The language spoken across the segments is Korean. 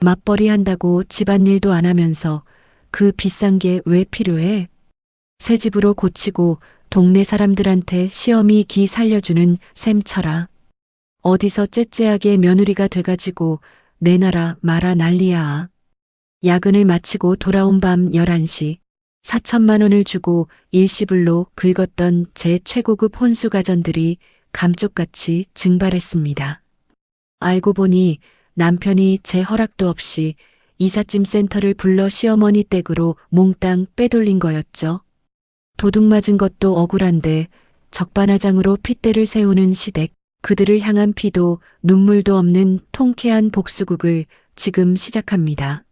맞벌이 한다고 집안일도 안 하면서 그 비싼 게 왜 필요해? 새 집으로 고치고 동네 사람들한테 시어미 기 살려주는 셈 쳐라. 어디서 째째하게 며느리가 돼가지고 내놔라 마라 난리야. 야근을 마치고 돌아온 밤 11시 4천만 원을 주고 일시불로 긁었던 제 최고급 혼수 가전들이 감쪽같이 증발했습니다. 알고 보니 남편이 제 허락도 없이 이삿짐 센터를 불러 시어머니 댁으로 몽땅 빼돌린 거였죠. 도둑 맞은 것도 억울한데 적반하장으로 핏대를 세우는 시댁, 그들을 향한 피도 눈물도 없는 통쾌한 복수극을 지금 시작합니다.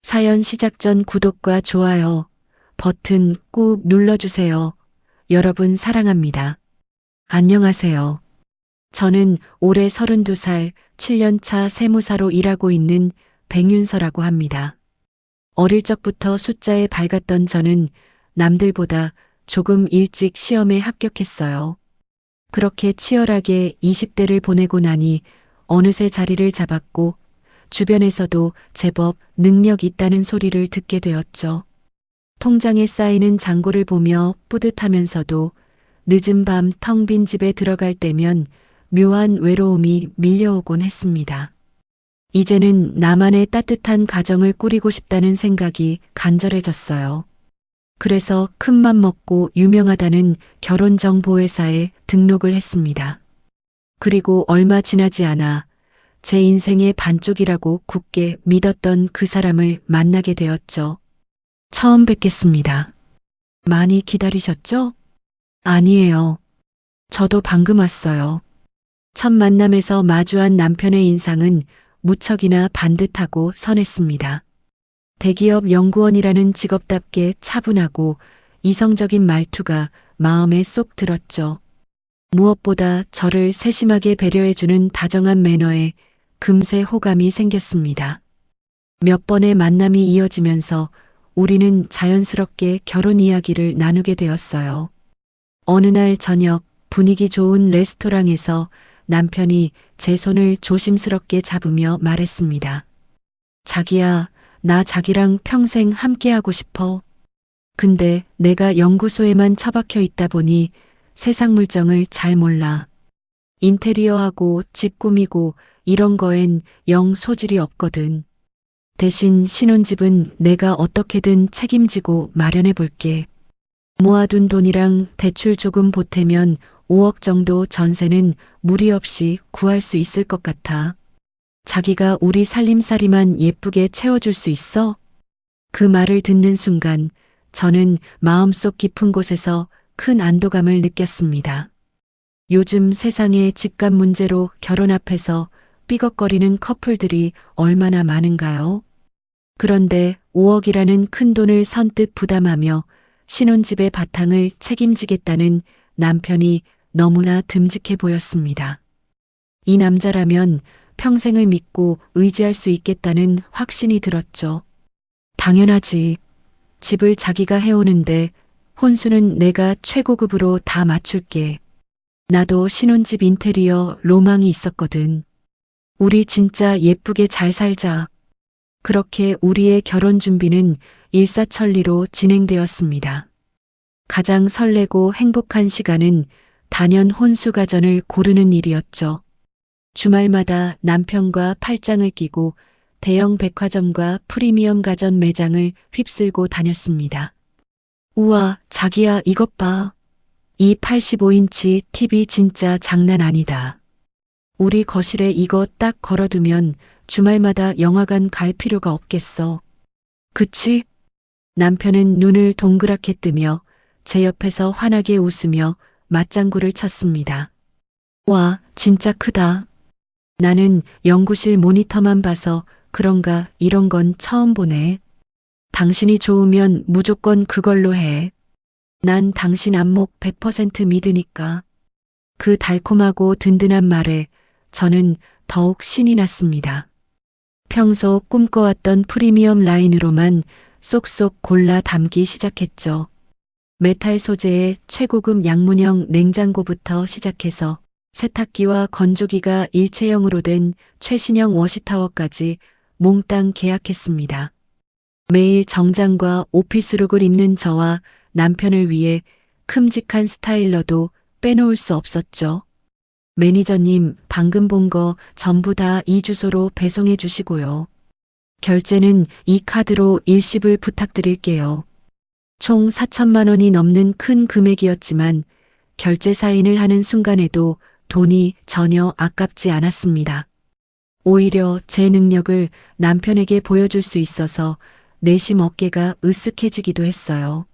사연 시작 전 구독과 좋아요 버튼 꾹 눌러주세요. 여러분 사랑합니다. 안녕하세요. 저는 올해 32살 7년차 세무사로 일하고 있는 백윤서라고 합니다. 어릴 적부터 숫자에 밝았던 저는 남들보다 조금 일찍 시험에 합격했어요. 그렇게 치열하게 20대를 보내고 나니 어느새 자리를 잡았고 주변에서도 제법 능력 있다는 소리를 듣게 되었죠. 통장에 쌓이는 잔고를 보며 뿌듯하면서도 늦은 밤 텅 빈 집에 들어갈 때면 묘한 외로움이 밀려오곤 했습니다. 이제는 나만의 따뜻한 가정을 꾸리고 싶다는 생각이 간절해졌어요. 그래서 큰맘 먹고 유명하다는 결혼정보회사에 등록을 했습니다. 그리고 얼마 지나지 않아 제 인생의 반쪽이라고 굳게 믿었던 그 사람을 만나게 되었죠. 처음 뵙겠습니다. 많이 기다리셨죠? 아니에요. 저도 방금 왔어요. 첫 만남에서 마주한 남편의 인상은 무척이나 반듯하고 선했습니다. 대기업 연구원이라는 직업답게 차분하고 이성적인 말투가 마음에 쏙 들었죠. 무엇보다 저를 세심하게 배려해주는 다정한 매너에 금세 호감이 생겼습니다. 몇 번의 만남이 이어지면서 우리는 자연스럽게 결혼 이야기를 나누게 되었어요. 어느 날 저녁 분위기 좋은 레스토랑에서 남편이 제 손을 조심스럽게 잡으며 말했습니다. 자기야, 나 자기랑 평생 함께하고 싶어. 근데 내가 연구소에만 처박혀 있다 보니 세상 물정을 잘 몰라. 인테리어하고 집 꾸미고 이런 거엔 영 소질이 없거든. 대신 신혼집은 내가 어떻게든 책임지고 마련해 볼게. 모아둔 돈이랑 대출 조금 보태면 5억 정도 전세는 무리 없이 구할 수 있을 것 같아. 자기가 우리 살림살이만 예쁘게 채워줄 수 있어? 그 말을 듣는 순간 저는 마음속 깊은 곳에서 큰 안도감을 느꼈습니다. 요즘 세상의 집값 문제로 결혼 앞에서 삐걱거리는 커플들이 얼마나 많은가요? 그런데 5억이라는 큰 돈을 선뜻 부담하며 신혼집의 바탕을 책임지겠다는 남편이 너무나 듬직해 보였습니다. 이 남자라면 평생을 믿고 의지할 수 있겠다는 확신이 들었죠. 당연하지. 집을 자기가 해오는데 혼수는 내가 최고급으로 다 맞출게. 나도 신혼집 인테리어 로망이 있었거든. 우리 진짜 예쁘게 잘 살자. 그렇게 우리의 결혼 준비는 일사천리로 진행되었습니다. 가장 설레고 행복한 시간은 단연 혼수 가전을 고르는 일이었죠. 주말마다 남편과 팔짱을 끼고 대형 백화점과 프리미엄 가전 매장을 휩쓸고 다녔습니다. 우와, 자기야 이것 봐. 이 85인치 TV 진짜 장난 아니다. 우리 거실에 이거 딱 걸어두면 주말마다 영화관 갈 필요가 없겠어. 그치? 남편은 눈을 동그랗게 뜨며 제 옆에서 환하게 웃으며 맞장구를 쳤습니다. 와, 진짜 크다. 나는 연구실 모니터만 봐서 그런가 이런 건 처음 보네. 당신이 좋으면 무조건 그걸로 해. 난 당신 안목 100% 믿으니까. 그 달콤하고 든든한 말에 저는 더욱 신이 났습니다. 평소 꿈꿔왔던 프리미엄 라인으로만 쏙쏙 골라 담기 시작했죠. 메탈 소재의 최고급 양문형 냉장고부터 시작해서 세탁기와 건조기가 일체형으로 된 최신형 워시타워까지 몽땅 계약했습니다. 매일 정장과 오피스룩을 입는 저와 남편을 위해 큼직한 스타일러도 빼놓을 수 없었죠. 매니저님, 방금 본 거 전부 다 이 주소로 배송해 주시고요. 결제는 이 카드로 일시불 부탁드릴게요. 총 4천만 원이 넘는 큰 금액이었지만 결제 사인을 하는 순간에도 돈이 전혀 아깝지 않았습니다. 오히려 제 능력을 남편에게 보여줄 수 있어서 내심 어깨가 으쓱해지기도 했어요.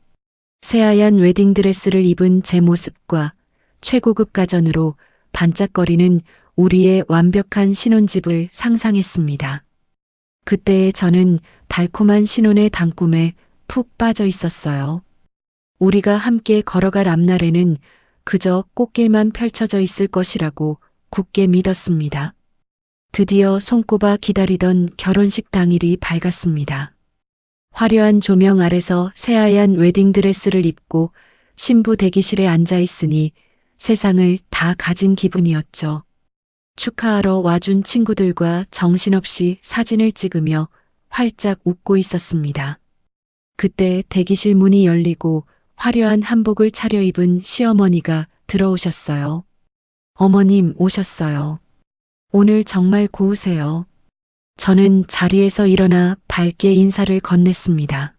새하얀 웨딩드레스를 입은 제 모습과 최고급 가전으로 반짝거리는 우리의 완벽한 신혼집을 상상했습니다. 그때의 저는 달콤한 신혼의 단꿈에 푹 빠져 있었어요. 우리가 함께 걸어갈 앞날에는 그저 꽃길만 펼쳐져 있을 것이라고 굳게 믿었습니다. 드디어 손꼽아 기다리던 결혼식 당일이 밝았습니다. 화려한 조명 아래서 새하얀 웨딩드레스를 입고 신부 대기실에 앉아 있으니 세상을 다 가진 기분이었죠. 축하하러 와준 친구들과 정신없이 사진을 찍으며 활짝 웃고 있었습니다. 그때 대기실 문이 열리고 화려한 한복을 차려입은 시어머니가 들어오셨어요. 어머님 오셨어요. 오늘 정말 고우세요. 저는 자리에서 일어나 밝게 인사를 건넸습니다.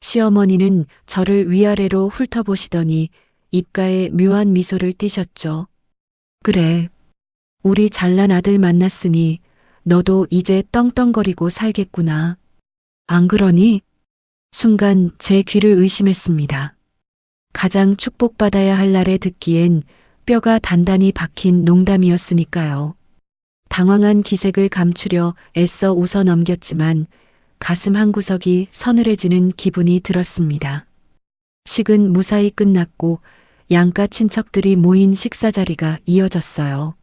시어머니는 저를 위아래로 훑어보시더니 입가에 묘한 미소를 띠셨죠. 그래. 우리 잘난 아들 만났으니 너도 이제 떵떵거리고 살겠구나. 안 그러니? 순간 제 귀를 의심했습니다. 가장 축복받아야 할 날에 듣기엔 뼈가 단단히 박힌 농담이었으니까요. 당황한 기색을 감추려 애써 웃어 넘겼지만 가슴 한구석이 서늘해지는 기분이 들었습니다. 식은 무사히 끝났고 양가 친척들이 모인 식사 자리가 이어졌어요.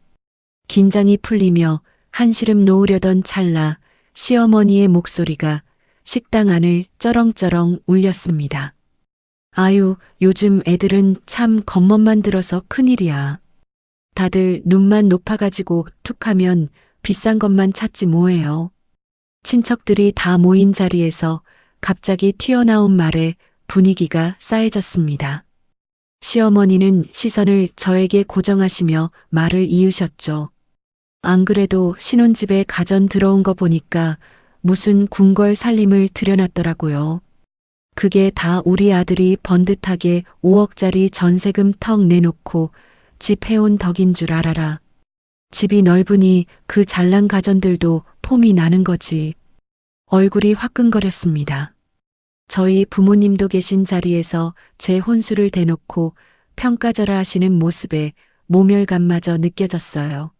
긴장이 풀리며 한시름 놓으려던 찰나 시어머니의 목소리가 식당 안을 쩌렁쩌렁 울렸습니다. 아유, 요즘 애들은 참 겉멋만 들어서 큰일이야. 다들 눈만 높아가지고 툭하면 비싼 것만 찾지 뭐예요. 친척들이 다 모인 자리에서 갑자기 튀어나온 말에 분위기가 싸해졌습니다. 시어머니는 시선을 저에게 고정하시며 말을 이으셨죠. 안 그래도 신혼집에 가전 들어온 거 보니까 무슨 궁궐 살림을 들여놨더라고요. 그게 다 우리 아들이 번듯하게 5억짜리 전세금 턱 내놓고 집 해온 덕인 줄 알아라. 집이 넓으니 그 잘난 가전들도 폼이 나는 거지. 얼굴이 화끈거렸습니다. 저희 부모님도 계신 자리에서 제 혼수를 대놓고 평가절하 하시는 모습에 모멸감마저 느껴졌어요.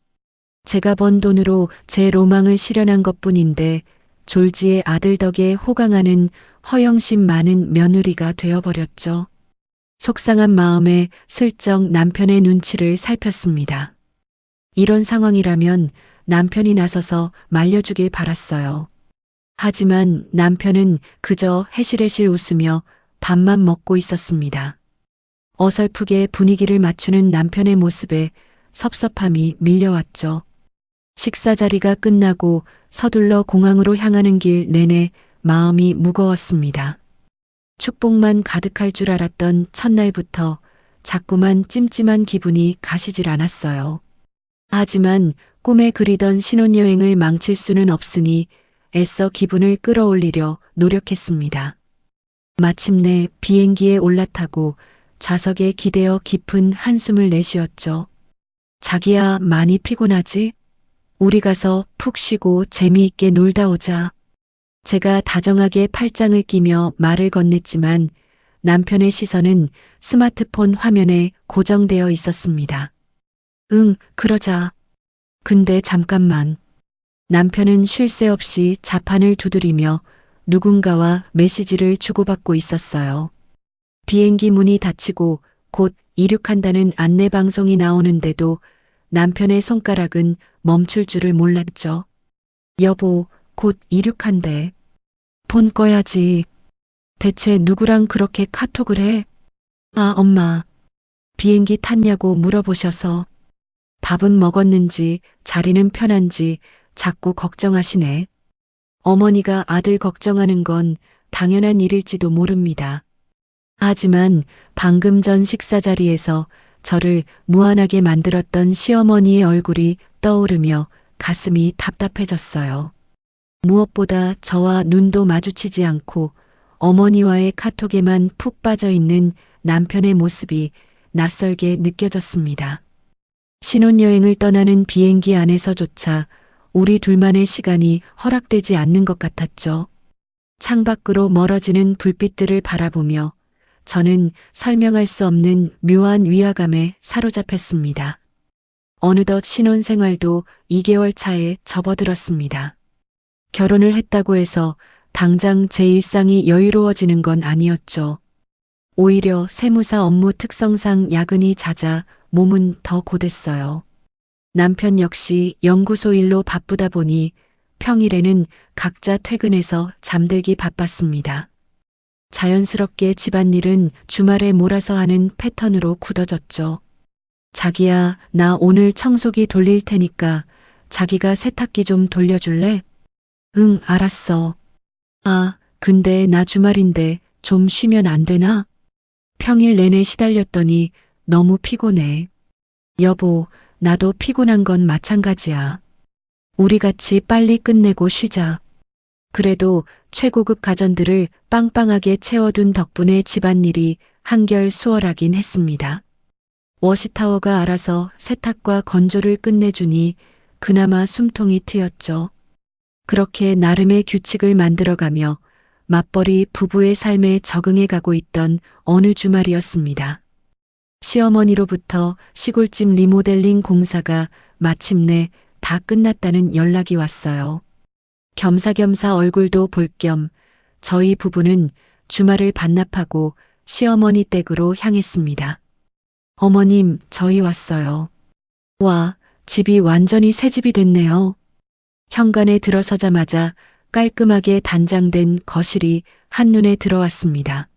제가 번 돈으로 제 로망을 실현한 것뿐인데 졸지의 아들 덕에 호강하는 허영심 많은 며느리가 되어버렸죠. 속상한 마음에 슬쩍 남편의 눈치를 살폈습니다. 이런 상황이라면 남편이 나서서 말려주길 바랐어요. 하지만 남편은 그저 해실해실 웃으며 밥만 먹고 있었습니다. 어설프게 분위기를 맞추는 남편의 모습에 섭섭함이 밀려왔죠. 식사 자리가 끝나고 서둘러 공항으로 향하는 길 내내 마음이 무거웠습니다. 축복만 가득할 줄 알았던 첫날부터 자꾸만 찜찜한 기분이 가시질 않았어요. 하지만 꿈에 그리던 신혼여행을 망칠 수는 없으니 애써 기분을 끌어올리려 노력했습니다. 마침내 비행기에 올라타고 좌석에 기대어 깊은 한숨을 내쉬었죠. 자기야, 많이 피곤하지? 우리 가서 푹 쉬고 재미있게 놀다 오자. 제가 다정하게 팔짱을 끼며 말을 건넸지만 남편의 시선은 스마트폰 화면에 고정되어 있었습니다. 응, 그러자. 근데 잠깐만. 남편은 쉴 새 없이 자판을 두드리며 누군가와 메시지를 주고받고 있었어요. 비행기 문이 닫히고 곧 이륙한다는 안내방송이 나오는데도 남편의 손가락은 멈출 줄을 몰랐죠. 여보, 곧 이륙한대. 폰 꺼야지. 대체 누구랑 그렇게 카톡을 해? 아, 엄마. 비행기 탔냐고 물어보셔서 밥은 먹었는지 자리는 편한지 자꾸 걱정하시네. 어머니가 아들 걱정하는 건 당연한 일일지도 모릅니다. 하지만 방금 전 식사 자리에서 저를 무안하게 만들었던 시어머니의 얼굴이 떠오르며 가슴이 답답해졌어요. 무엇보다 저와 눈도 마주치지 않고 어머니와의 카톡에만 푹 빠져 있는 남편의 모습이 낯설게 느껴졌습니다. 신혼여행을 떠나는 비행기 안에서조차 우리 둘만의 시간이 허락되지 않는 것 같았죠. 창밖으로 멀어지는 불빛들을 바라보며 저는 설명할 수 없는 묘한 위화감에 사로잡혔습니다. 어느덧 신혼생활도 2개월 차에 접어들었습니다. 결혼을 했다고 해서 당장 제 일상이 여유로워지는 건 아니었죠. 오히려 세무사 업무 특성상 야근이 잦아 몸은 더 고됐어요. 남편 역시 연구소 일로 바쁘다 보니 평일에는 각자 퇴근해서 잠들기 바빴습니다. 자연스럽게 집안일은 주말에 몰아서 하는 패턴으로 굳어졌죠. 자기야, 나 오늘 청소기 돌릴 테니까 자기가 세탁기 좀 돌려줄래? 응, 알았어. 아, 근데 나 주말인데 좀 쉬면 안 되나? 평일 내내 시달렸더니 너무 피곤해. 여보, 나도 피곤한 건 마찬가지야. 우리 같이 빨리 끝내고 쉬자. 그래도 최고급 가전들을 빵빵하게 채워둔 덕분에 집안일이 한결 수월하긴 했습니다. 워시타워가 알아서 세탁과 건조를 끝내주니 그나마 숨통이 트였죠. 그렇게 나름의 규칙을 만들어가며 맞벌이 부부의 삶에 적응해 가고 있던 어느 주말이었습니다. 시어머니로부터 시골집 리모델링 공사가 마침내 다 끝났다는 연락이 왔어요. 겸사겸사 얼굴도 볼 겸 저희 부부는 주말을 반납하고 시어머니 댁으로 향했습니다. 어머님, 저희 왔어요. 와, 집이 완전히 새 집이 됐네요. 현관에 들어서자마자 깔끔하게 단장된 거실이 한눈에 들어왔습니다.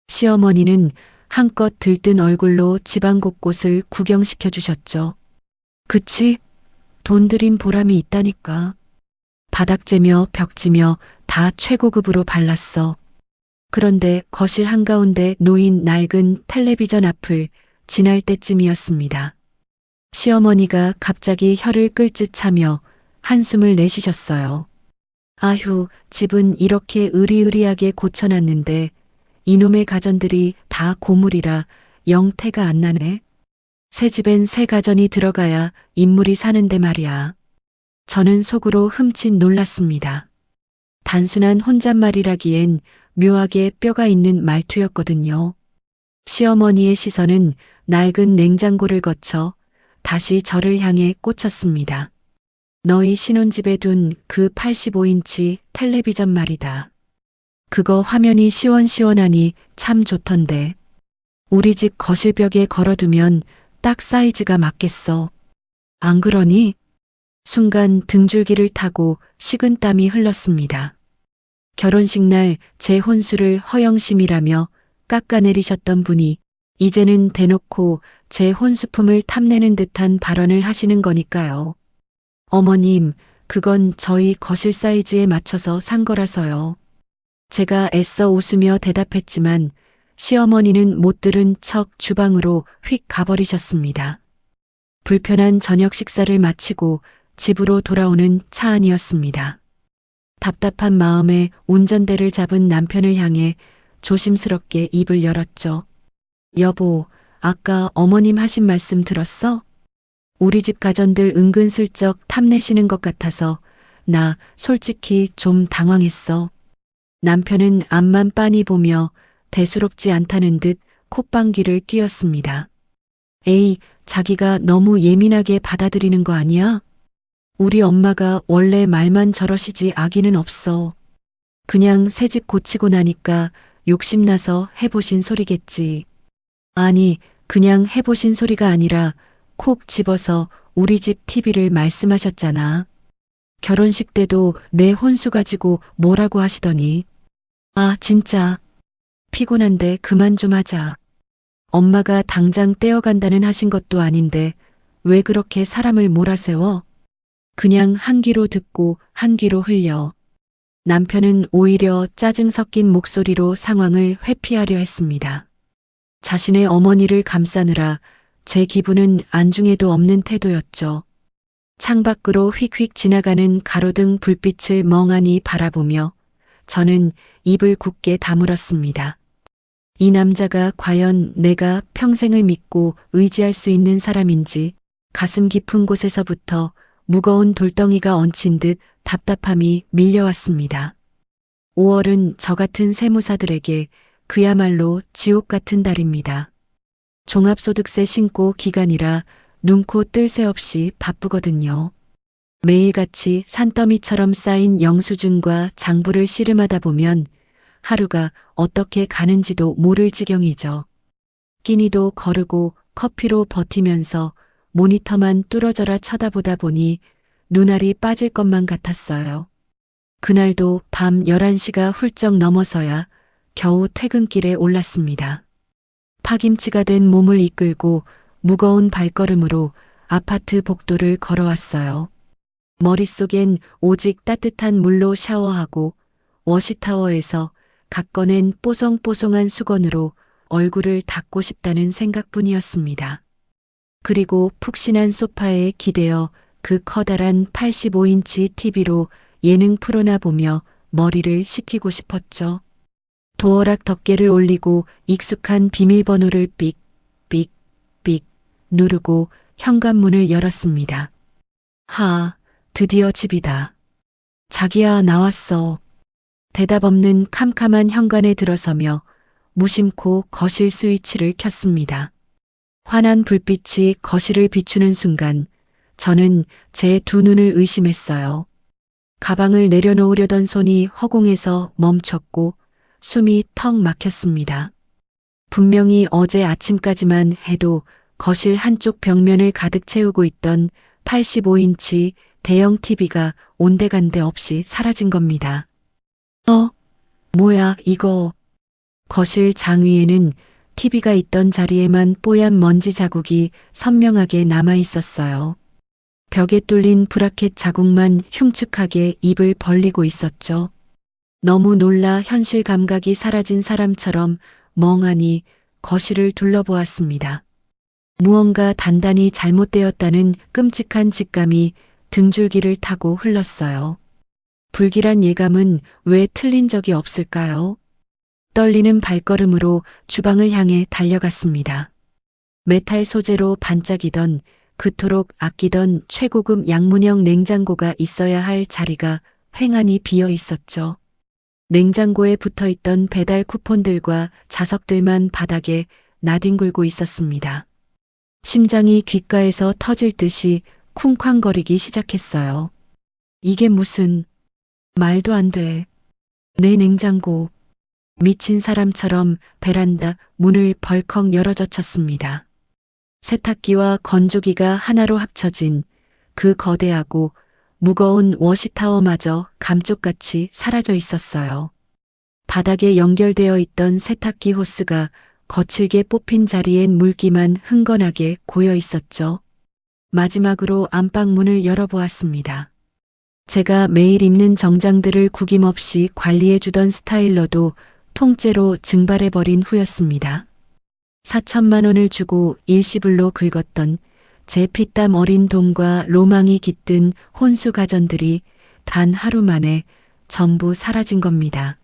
시어머니는 한껏 들뜬 얼굴로 집안 곳곳을 구경시켜 주셨죠. 그치? 돈 들인 보람이 있다니까. 바닥재며 벽지며 다 최고급으로 발랐어. 그런데 거실 한가운데 놓인 낡은 텔레비전 앞을 지날 때쯤이었습니다. 시어머니가 갑자기 혀를 끌짓 차며 한숨을 내쉬셨어요. 아휴, 집은 이렇게 으리으리하게 고쳐놨는데 이놈의 가전들이 다 고물이라 영 태가 안 나네. 새 집엔 새 가전이 들어가야 인물이 사는데 말이야. 저는 속으로 흠칫 놀랐습니다. 단순한 혼잣말이라기엔 묘하게 뼈가 있는 말투였거든요. 시어머니의 시선은 낡은 냉장고를 거쳐 다시 저를 향해 꽂혔습니다. 너희 신혼집에 둔 그 85인치 텔레비전 말이다. 그거 화면이 시원시원하니 참 좋던데. 우리 집 거실벽에 걸어두면 딱 사이즈가 맞겠어. 안 그러니? 순간 등줄기를 타고 식은땀이 흘렀습니다. 결혼식 날 제 혼수를 허영심이라며 깎아내리셨던 분이 이제는 대놓고 제 혼수품을 탐내는 듯한 발언을 하시는 거니까요. 어머님, 그건 저희 거실 사이즈에 맞춰서 산 거라서요. 제가 애써 웃으며 대답했지만 시어머니는 못 들은 척 주방으로 휙 가버리셨습니다. 불편한 저녁 식사를 마치고 집으로 돌아오는 차 안이었습니다. 답답한 마음에 운전대를 잡은 남편을 향해 조심스럽게 입을 열었죠. 여보, 아까 어머님 하신 말씀 들었어? 우리 집 가전들 은근슬쩍 탐내시는 것 같아서 나 솔직히 좀 당황했어. 남편은 앞만 빤히 보며 대수롭지 않다는 듯 콧방귀를 뀌었습니다. 에이, 자기가 너무 예민하게 받아들이는 거 아니야? 우리 엄마가 원래 말만 저러시지 악의는 없어. 그냥 새집 고치고 나니까 욕심나서 해보신 소리겠지. 아니, 그냥 해보신 소리가 아니라 콕 집어서 우리 집 TV를 말씀하셨잖아. 결혼식 때도 내 혼수 가지고 뭐라고 하시더니. 아, 진짜. 피곤한데 그만 좀 하자. 엄마가 당장 떼어간다는 하신 것도 아닌데 왜 그렇게 사람을 몰아세워? 그냥 한 귀로 듣고 한 귀로 흘려. 남편은 오히려 짜증 섞인 목소리로 상황을 회피하려 했습니다. 자신의 어머니를 감싸느라 제 기분은 안중에도 없는 태도였죠. 창밖으로 휙휙 지나가는 가로등 불빛을 멍하니 바라보며 저는 입을 굳게 다물었습니다. 이 남자가 과연 내가 평생을 믿고 의지할 수 있는 사람인지 가슴 깊은 곳에서부터 무거운 돌덩이가 얹힌 듯 답답함이 밀려왔습니다. 5월은 저 같은 세무사들에게 그야말로 지옥 같은 달입니다. 종합소득세 신고 기간이라 눈코 뜰 새 없이 바쁘거든요. 매일같이 산더미처럼 쌓인 영수증과 장부를 씨름하다 보면 하루가 어떻게 가는지도 모를 지경이죠. 끼니도 거르고 커피로 버티면서 모니터만 뚫어져라 쳐다보다 보니 눈알이 빠질 것만 같았어요. 그날도 밤 11시가 훌쩍 넘어서야 겨우 퇴근길에 올랐습니다. 파김치가 된 몸을 이끌고 무거운 발걸음으로 아파트 복도를 걸어왔어요. 머릿속엔 오직 따뜻한 물로 샤워하고 워시타워에서 각 꺼낸 뽀송뽀송한 수건으로 얼굴을 닦고 싶다는 생각뿐이었습니다. 그리고 푹신한 소파에 기대어 그 커다란 85인치 TV로 예능 프로나 보며 머리를 식히고 싶었죠. 도어락 덮개를 올리고 익숙한 비밀번호를 삑 누르고 현관문을 열었습니다. 드디어 집이다. 자기야, 나왔어. 대답 없는 캄캄한 현관에 들어서며 무심코 거실 스위치를 켰습니다. 환한 불빛이 거실을 비추는 순간 저는 제 두 눈을 의심했어요. 가방을 내려놓으려던 손이 허공에서 멈췄고 숨이 턱 막혔습니다. 분명히 어제 아침까지만 해도 거실 한쪽 벽면을 가득 채우고 있던 85인치 대형 TV가 온데간데 없이 사라진 겁니다. 뭐야 이거. 거실 장 위에는 TV가 있던 자리에만 뽀얀 먼지 자국이 선명하게 남아 있었어요. 벽에 뚫린 브라켓 자국만 흉측하게 입을 벌리고 있었죠. 너무 놀라 현실 감각이 사라진 사람처럼 멍하니 거실을 둘러보았습니다. 무언가 단단히 잘못되었다는 끔찍한 직감이 등줄기를 타고 흘렀어요. 불길한 예감은 왜 틀린 적이 없을까요? 떨리는 발걸음으로 주방을 향해 달려갔습니다. 메탈 소재로 반짝이던 그토록 아끼던 최고급 양문형 냉장고가 있어야 할 자리가 횡하니 비어 있었죠. 냉장고에 붙어있던 배달 쿠폰들과 자석들만 바닥에 나뒹굴고 있었습니다. 심장이 귓가에서 터질 듯이 쿵쾅거리기 시작했어요. 이게 무슨... 말도 안 돼. 내 냉장고. 미친 사람처럼 베란다 문을 벌컥 열어젖혔습니다. 세탁기와 건조기가 하나로 합쳐진 그 거대하고 무거운 워시타워마저 감쪽같이 사라져 있었어요. 바닥에 연결되어 있던 세탁기 호스가 거칠게 뽑힌 자리엔 물기만 흥건하게 고여 있었죠. 마지막으로 안방문을 열어보았습니다. 제가 매일 입는 정장들을 구김없이 관리해주던 스타일러도 통째로 증발해버린 후였습니다. 4천만 원을 주고 일시불로 긁었던 제 피땀 어린 돈과 로망이 깃든 혼수 가전들이 단 하루 만에 전부 사라진 겁니다.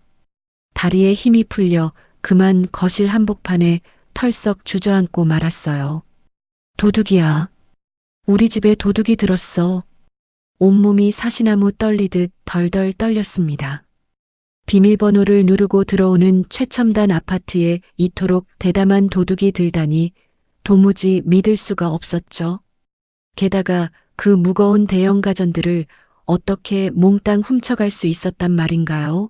다리에 힘이 풀려 그만 거실 한복판에 털썩 주저앉고 말았어요. 도둑이야. 우리 집에 도둑이 들었어. 온몸이 사시나무 떨리듯 덜덜 떨렸습니다. 비밀번호를 누르고 들어오는 최첨단 아파트에 이토록 대담한 도둑이 들다니 도무지 믿을 수가 없었죠. 게다가 그 무거운 대형 가전들을 어떻게 몽땅 훔쳐갈 수 있었단 말인가요?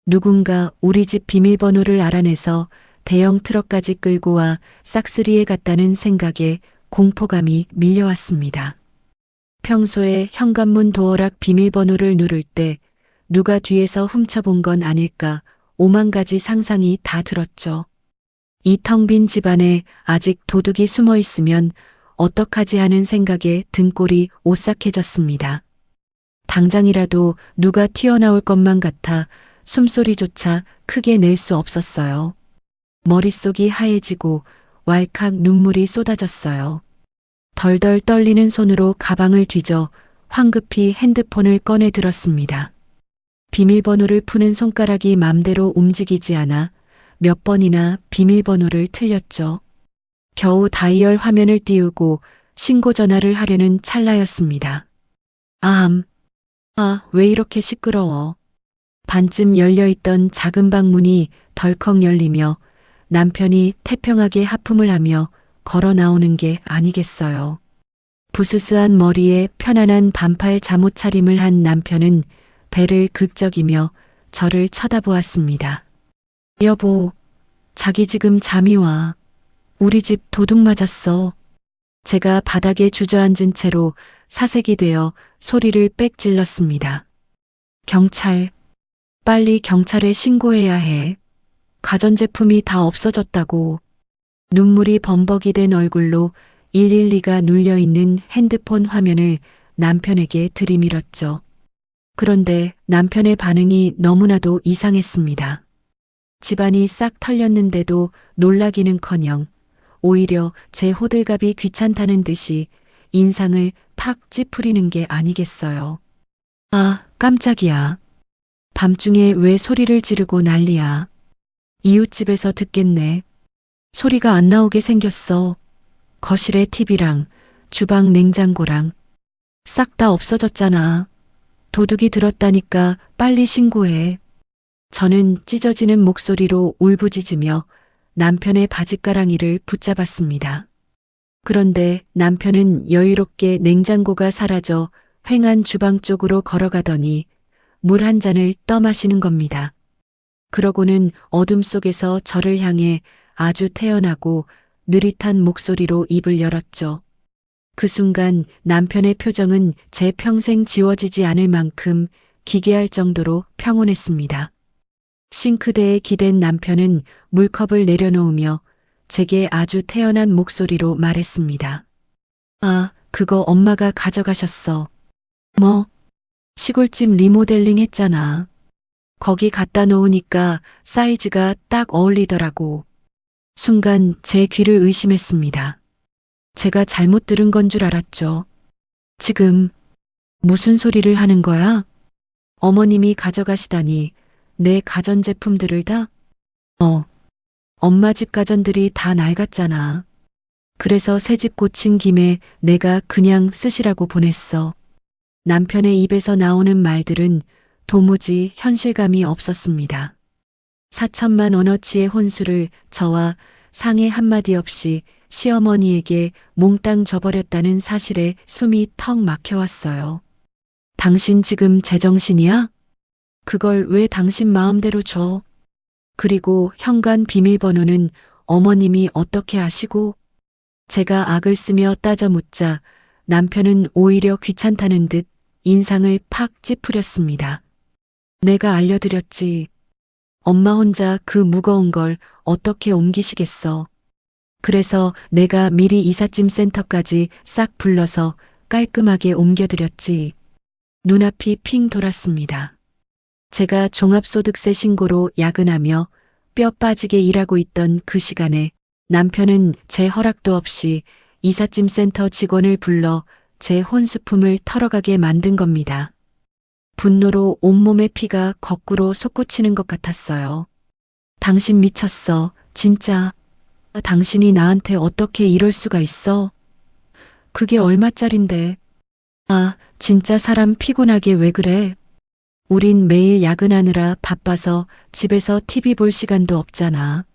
누군가 우리 집 비밀번호를 알아내서 대형 트럭까지 끌고 와 싹쓸이해 갔다는 생각에 공포감이 밀려왔습니다. 평소에 현관문 도어락 비밀번호를 누를 때 누가 뒤에서 훔쳐본 건 아닐까 오만 가지 상상이 다 들었죠. 이 텅 빈 집안에 아직 도둑이 숨어 있으면 어떡하지 하는 생각에 등골이 오싹해졌습니다. 당장이라도 누가 튀어나올 것만 같아 숨소리조차 크게 낼 수 없었어요. 머릿속이 하얘지고 왈칵 눈물이 쏟아졌어요. 덜덜 떨리는 손으로 가방을 뒤져 황급히 핸드폰을 꺼내 들었습니다. 비밀번호를 푸는 손가락이 맘대로 움직이지 않아 몇 번이나 비밀번호를 틀렸죠. 겨우 다이얼 화면을 띄우고 신고 전화를 하려는 찰나였습니다. 왜 이렇게 시끄러워. 반쯤 열려있던 작은 방 문이 덜컥 열리며 남편이 태평하게 하품을 하며 걸어 나오는 게 아니겠어요. 부스스한 머리에 편안한 반팔 잠옷 차림을 한 남편은 배를 긁적이며 저를 쳐다보았습니다. 여보, 자기 지금 잠이 와. 우리 집 도둑 맞았어. 제가 바닥에 주저앉은 채로 사색이 되어 소리를 빽 질렀습니다. 경찰, 빨리 경찰에 신고해야 해. 가전제품이 다 없어졌다고. 눈물이 범벅이 된 얼굴로 112가 눌려있는 핸드폰 화면을 남편에게 들이밀었죠. 그런데 남편의 반응이 너무나도 이상했습니다. 집안이 싹 털렸는데도 놀라기는커녕 오히려 제 호들갑이 귀찮다는 듯이 인상을 팍 찌푸리는 게 아니겠어요. 깜짝이야. 밤중에 왜 소리를 지르고 난리야. 이웃집에서 듣겠네. 소리가 안 나오게 생겼어. 거실에 TV랑 주방 냉장고랑 싹 다 없어졌잖아. 도둑이 들었다니까 빨리 신고해. 저는 찢어지는 목소리로 울부짖으며 남편의 바짓가랑이를 붙잡았습니다. 그런데 남편은 여유롭게 냉장고가 사라져 휑한 주방 쪽으로 걸어가더니 물 한 잔을 떠마시는 겁니다. 그러고는 어둠 속에서 저를 향해 아주 태연하고 느릿한 목소리로 입을 열었죠. 그 순간 남편의 표정은 제 평생 지워지지 않을 만큼 기괴할 정도로 평온했습니다. 싱크대에 기댄 남편은 물컵을 내려놓으며 제게 아주 태연한 목소리로 말했습니다. 그거 엄마가 가져가셨어. 뭐? 시골집 리모델링 했잖아. 거기 갖다 놓으니까 사이즈가 딱 어울리더라고. 순간 제 귀를 의심했습니다. 제가 잘못 들은 건 줄 알았죠. 지금 무슨 소리를 하는 거야? 어머님이 가져가시다니 내 가전제품들을 다? 엄마 집 가전들이 다 낡았잖아. 그래서 새 집 고친 김에 내가 그냥 쓰시라고 보냈어. 남편의 입에서 나오는 말들은 도무지 현실감이 없었습니다. 4천만 원어치의 혼수를 저와 상의 한마디 없이 시어머니에게 몽땅 줘버렸다는 사실에 숨이 턱 막혀왔어요. 당신 지금 제정신이야? 그걸 왜 당신 마음대로 줘? 그리고 현관 비밀번호는 어머님이 어떻게 아시고? 제가 악을 쓰며 따져 묻자 남편은 오히려 귀찮다는 듯 인상을 팍 찌푸렸습니다. 내가 알려드렸지. 엄마 혼자 그 무거운 걸 어떻게 옮기시겠어. 그래서 내가 미리 이삿짐 센터까지 싹 불러서 깔끔하게 옮겨드렸지. 눈앞이 핑 돌았습니다. 제가 종합소득세 신고로 야근하며 뼈 빠지게 일하고 있던 그 시간에 남편은 제 허락도 없이 이삿짐 센터 직원을 불러 제 혼수품을 털어가게 만든 겁니다. 분노로 온몸의 피가 거꾸로 솟구치는 것 같았어요. 당신 미쳤어. 진짜. 당신이 나한테 어떻게 이럴 수가 있어? 그게 얼마짜린데. 진짜 사람 피곤하게 왜 그래? 우린 매일 야근하느라 바빠서 집에서 TV 볼 시간도 없잖아.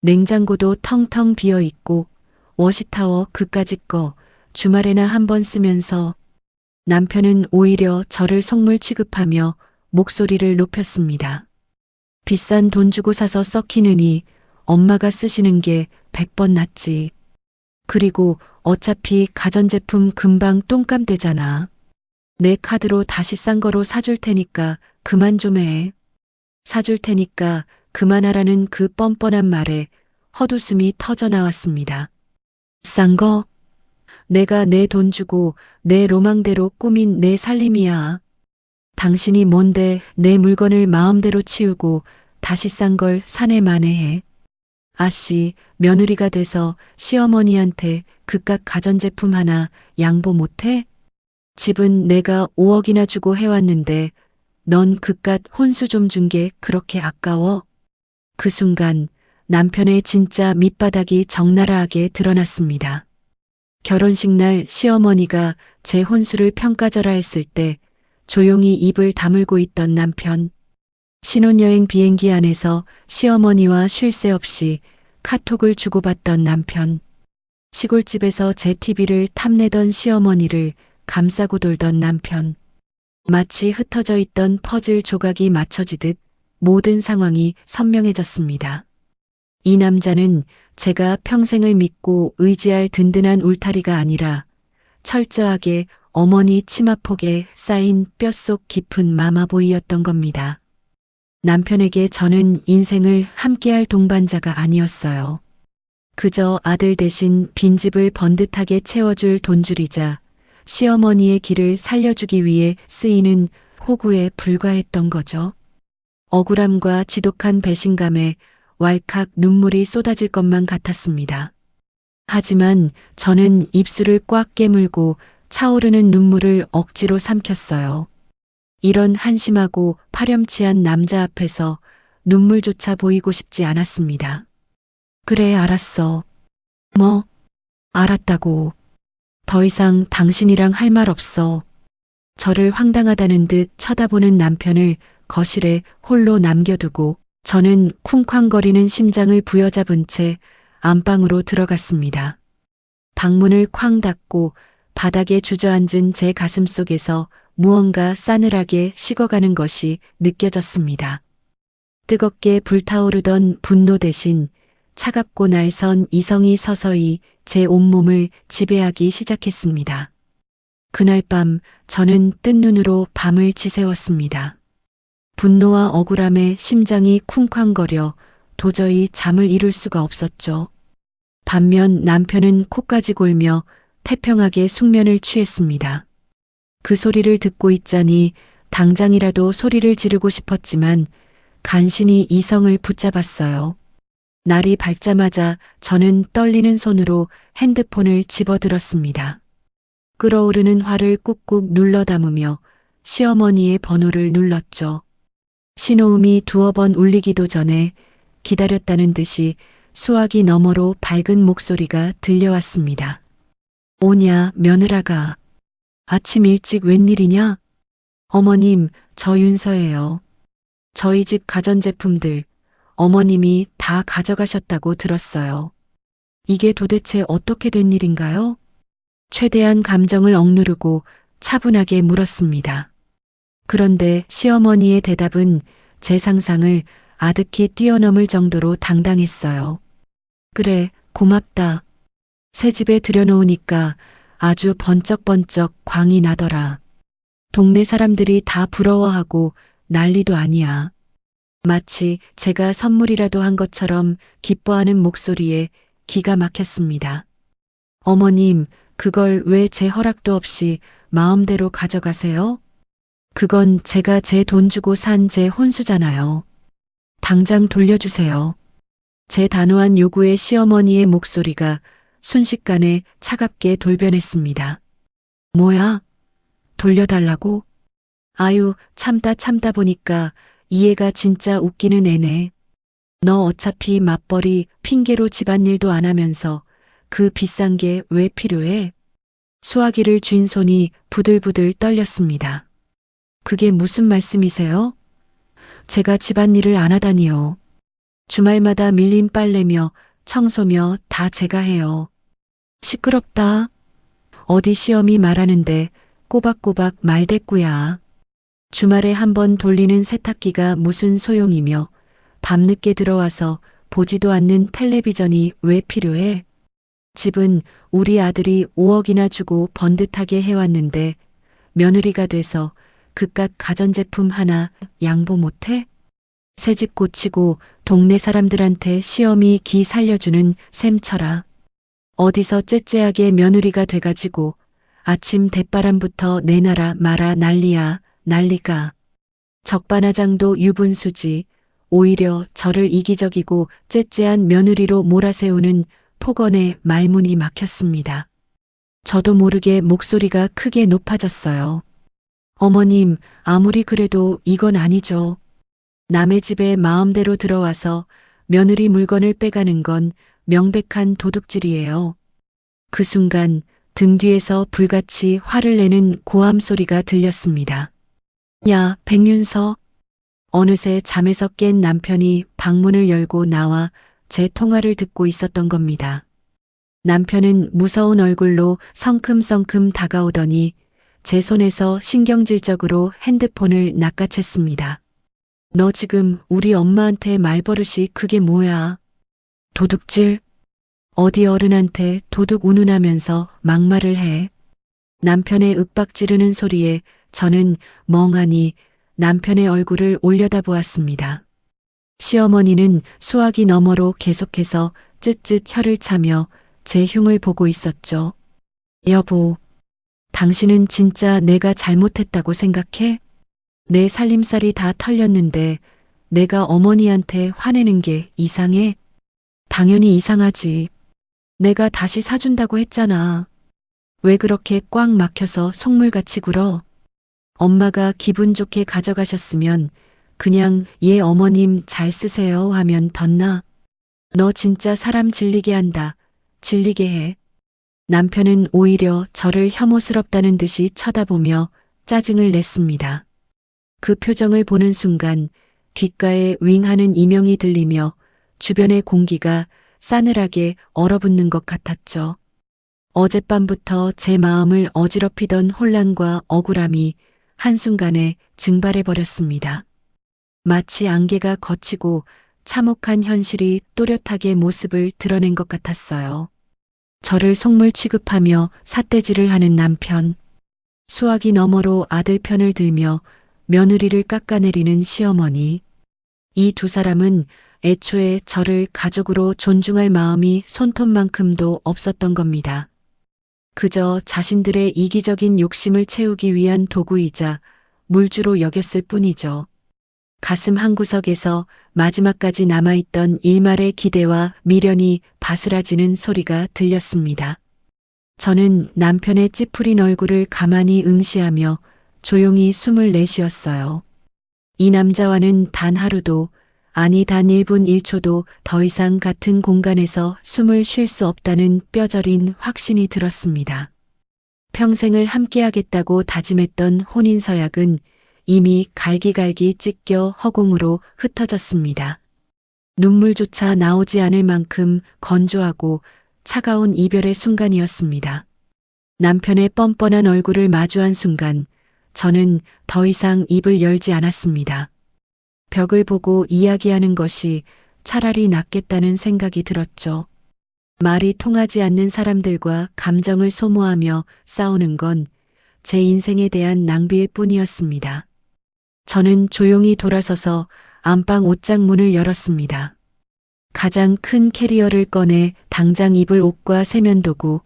냉장고도 텅텅 비어 있고 워시타워 그까짓 거 주말에나 한 번 쓰면서. 남편은 오히려 저를 속물 취급하며 목소리를 높였습니다. 비싼 돈 주고 사서 썩히느니 엄마가 쓰시는 게 100번 낫지. 그리고 어차피 가전제품 금방 똥감 되잖아. 내 카드로 다시 싼 거로 사줄 테니까 그만 좀 해. 사줄 테니까 그만하라는 그 뻔뻔한 말에 헛웃음이 터져 나왔습니다. 싼 거? 내가 내 돈 주고 내 로망대로 꾸민 내 살림이야. 당신이 뭔데 내 물건을 마음대로 치우고 다시 싼 걸 사내 만회해. 아씨, 며느리가 돼서 시어머니한테 그깟 가전제품 하나 양보 못해? 집은 내가 5억이나 주고 해왔는데 넌 그깟 혼수 좀 준 게 그렇게 아까워? 그 순간 남편의 진짜 밑바닥이 적나라하게 드러났습니다. 결혼식 날 시어머니가 제 혼수를 평가절하 했을 때 조용히 입을 다물고 있던 남편. 신혼여행 비행기 안에서 시어머니와 쉴 새 없이 카톡을 주고받던 남편. 시골집에서 제 TV를 탐내던 시어머니를 감싸고 돌던 남편. 마치 흩어져 있던 퍼즐 조각이 맞춰지듯 모든 상황이 선명해졌습니다. 이 남자는 제가 평생을 믿고 의지할 든든한 울타리가 아니라 철저하게 어머니 치마폭에 쌓인 뼛속 깊은 마마보이였던 겁니다. 남편에게 저는 인생을 함께할 동반자가 아니었어요. 그저 아들 대신 빈집을 번듯하게 채워줄 돈줄이자 시어머니의 길을 살려주기 위해 쓰이는 호구에 불과했던 거죠. 억울함과 지독한 배신감에 왈칵 눈물이 쏟아질 것만 같았습니다. 하지만 저는 입술을 꽉 깨물고 차오르는 눈물을 억지로 삼켰어요. 이런 한심하고 파렴치한 남자 앞에서 눈물조차 보이고 싶지 않았습니다. 그래, 알았어. 뭐? 알았다고. 더 이상 당신이랑 할 말 없어. 저를 황당하다는 듯 쳐다보는 남편을 거실에 홀로 남겨두고 저는 쿵쾅거리는 심장을 부여잡은 채 안방으로 들어갔습니다. 방문을 쾅 닫고 바닥에 주저앉은 제 가슴 속에서 무언가 싸늘하게 식어가는 것이 느껴졌습니다. 뜨겁게 불타오르던 분노 대신 차갑고 날선 이성이 서서히 제 온몸을 지배하기 시작했습니다. 그날 밤 저는 뜬 눈으로 밤을 지새웠습니다. 분노와 억울함에 심장이 쿵쾅거려 도저히 잠을 이룰 수가 없었죠. 반면 남편은 코까지 골며 태평하게 숙면을 취했습니다. 그 소리를 듣고 있자니 당장이라도 소리를 지르고 싶었지만 간신히 이성을 붙잡았어요. 날이 밝자마자 저는 떨리는 손으로 핸드폰을 집어들었습니다. 끓어오르는 화를 꾹꾹 눌러 담으며 시어머니의 번호를 눌렀죠. 신호음이 두어 번 울리기도 전에 기다렸다는 듯이 수화기 너머로 밝은 목소리가 들려왔습니다. 오냐, 며느라가. 아침 일찍 웬일이냐? 어머님, 저 윤서예요. 저희 집 가전제품들 어머님이 다 가져가셨다고 들었어요. 이게 도대체 어떻게 된 일인가요? 최대한 감정을 억누르고 차분하게 물었습니다. 그런데 시어머니의 대답은 제 상상을 아득히 뛰어넘을 정도로 당당했어요. 그래, 고맙다. 새 집에 들여놓으니까 아주 번쩍번쩍 광이 나더라. 동네 사람들이 다 부러워하고 난리도 아니야. 마치 제가 선물이라도 한 것처럼 기뻐하는 목소리에 기가 막혔습니다. 어머님, 그걸 왜 제 허락도 없이 마음대로 가져가세요? 그건 제가 제 돈 주고 산 제 혼수잖아요. 당장 돌려주세요. 제 단호한 요구에 시어머니의 목소리가 순식간에 차갑게 돌변했습니다. 뭐야? 돌려달라고? 아유, 참다 보니까 이 애가 진짜 웃기는 애네. 너 어차피 맞벌이 핑계로 집안일도 안 하면서 그 비싼 게 왜 필요해? 수화기를 쥔 손이 부들부들 떨렸습니다. 그게 무슨 말씀이세요? 제가 집안일을 안 하다니요. 주말마다 밀린 빨래며 청소며 다 제가 해요. 시끄럽다. 어디 시험이 말하는데 꼬박꼬박 말대꾸야. 주말에 한 번 돌리는 세탁기가 무슨 소용이며 밤늦게 들어와서 보지도 않는 텔레비전이 왜 필요해? 집은 우리 아들이 5억이나 주고 번듯하게 해왔는데 며느리가 돼서 그깟 가전제품 하나 양보 못해? 새집 고치고 동네 사람들한테 시어미 기 살려주는 셈쳐라. 어디서 째째하게 며느리가 돼가지고 아침 대바람부터 내놔라 마라 난리야. 난리가. 적반하장도 유분수지. 오히려 저를 이기적이고 째째한 며느리로 몰아세우는 폭언에 말문이 막혔습니다. 저도 모르게 목소리가 크게 높아졌어요. 어머님, 아무리 그래도 이건 아니죠. 남의 집에 마음대로 들어와서 며느리 물건을 빼가는 건 명백한 도둑질이에요. 그 순간 등 뒤에서 불같이 화를 내는 고함 소리가 들렸습니다. 야, 백윤서. 어느새 잠에서 깬 남편이 방문을 열고 나와 제 통화를 듣고 있었던 겁니다. 남편은 무서운 얼굴로 성큼성큼 다가오더니 제 손에서 신경질적으로 핸드폰을 낚아챘습니다. 너 지금 우리 엄마한테 말버릇이 그게 뭐야? 도둑질? 어디 어른한테 도둑 운운하면서 막말을 해. 남편의 윽박 지르는 소리에 저는 멍하니 남편의 얼굴을 올려다보았습니다. 시어머니는 수화기 너머로 계속해서 쯧쯧 혀를 차며 제 흉을 보고 있었죠. 여보, 당신은 진짜 내가 잘못했다고 생각해? 내 살림살이 다 털렸는데 내가 어머니한테 화내는 게 이상해? 당연히 이상하지. 내가 다시 사준다고 했잖아. 왜 그렇게 꽉 막혀서 속물같이 굴어? 엄마가 기분 좋게 가져가셨으면 그냥 얘 어머님 잘 쓰세요 하면 덧나. 너 진짜 사람 질리게 한다. 질리게 해. 남편은 오히려 저를 혐오스럽다는 듯이 쳐다보며 짜증을 냈습니다. 그 표정을 보는 순간 귓가에 윙하는 이명이 들리며 주변의 공기가 싸늘하게 얼어붙는 것 같았죠. 어젯밤부터 제 마음을 어지럽히던 혼란과 억울함이 한순간에 증발해버렸습니다. 마치 안개가 걷히고 참혹한 현실이 또렷하게 모습을 드러낸 것 같았어요. 저를 속물 취급하며 삿대질을 하는 남편, 수화기 너머로 아들 편을 들며 며느리를 깎아내리는 시어머니. 이 두 사람은 애초에 저를 가족으로 존중할 마음이 손톱만큼도 없었던 겁니다. 그저 자신들의 이기적인 욕심을 채우기 위한 도구이자 물주로 여겼을 뿐이죠. 가슴 한구석에서 마지막까지 남아있던 일말의 기대와 미련이 바스라지는 소리가 들렸습니다. 저는 남편의 찌푸린 얼굴을 가만히 응시하며 조용히 숨을 내쉬었어요. 이 남자와는 단 하루도, 아니 단 1분 1초도 더 이상 같은 공간에서 숨을 쉴 수 없다는 뼈저린 확신이 들었습니다. 평생을 함께하겠다고 다짐했던 혼인서약은 이미 갈기갈기 찢겨 허공으로 흩어졌습니다. 눈물조차 나오지 않을 만큼 건조하고 차가운 이별의 순간이었습니다. 남편의 뻔뻔한 얼굴을 마주한 순간 저는 더 이상 입을 열지 않았습니다. 벽을 보고 이야기하는 것이 차라리 낫겠다는 생각이 들었죠. 말이 통하지 않는 사람들과 감정을 소모하며 싸우는 건 제 인생에 대한 낭비일 뿐이었습니다. 저는 조용히 돌아서서 안방 옷장 문을 열었습니다. 가장 큰 캐리어를 꺼내 당장 입을 옷과 세면도구,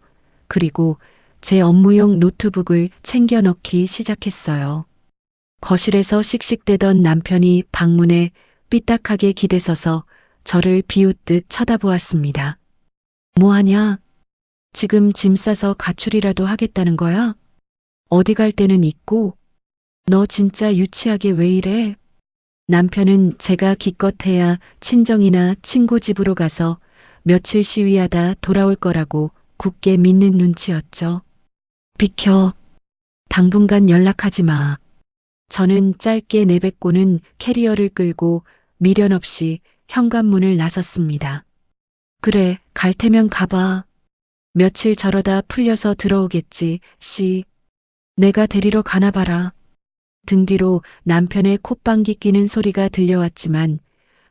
그리고 제 업무용 노트북을 챙겨 넣기 시작했어요. 거실에서 씩씩대던 남편이 방문에 삐딱하게 기대서서 저를 비웃듯 쳐다보았습니다. 뭐하냐? 지금 짐 싸서 가출이라도 하겠다는 거야? 어디 갈 때는 있고? 너 진짜 유치하게 왜 이래? 남편은 제가 기껏해야 친정이나 친구 집으로 가서 며칠 시위하다 돌아올 거라고 굳게 믿는 눈치였죠. 비켜. 당분간 연락하지 마. 저는 짧게 내뱉고는 캐리어를 끌고 미련 없이 현관문을 나섰습니다. 그래, 갈 테면 가봐. 며칠 저러다 풀려서 들어오겠지, 씨. 내가 데리러 가나 봐라. 등 뒤로 남편의 콧방귀 뀌는 소리가 들려왔지만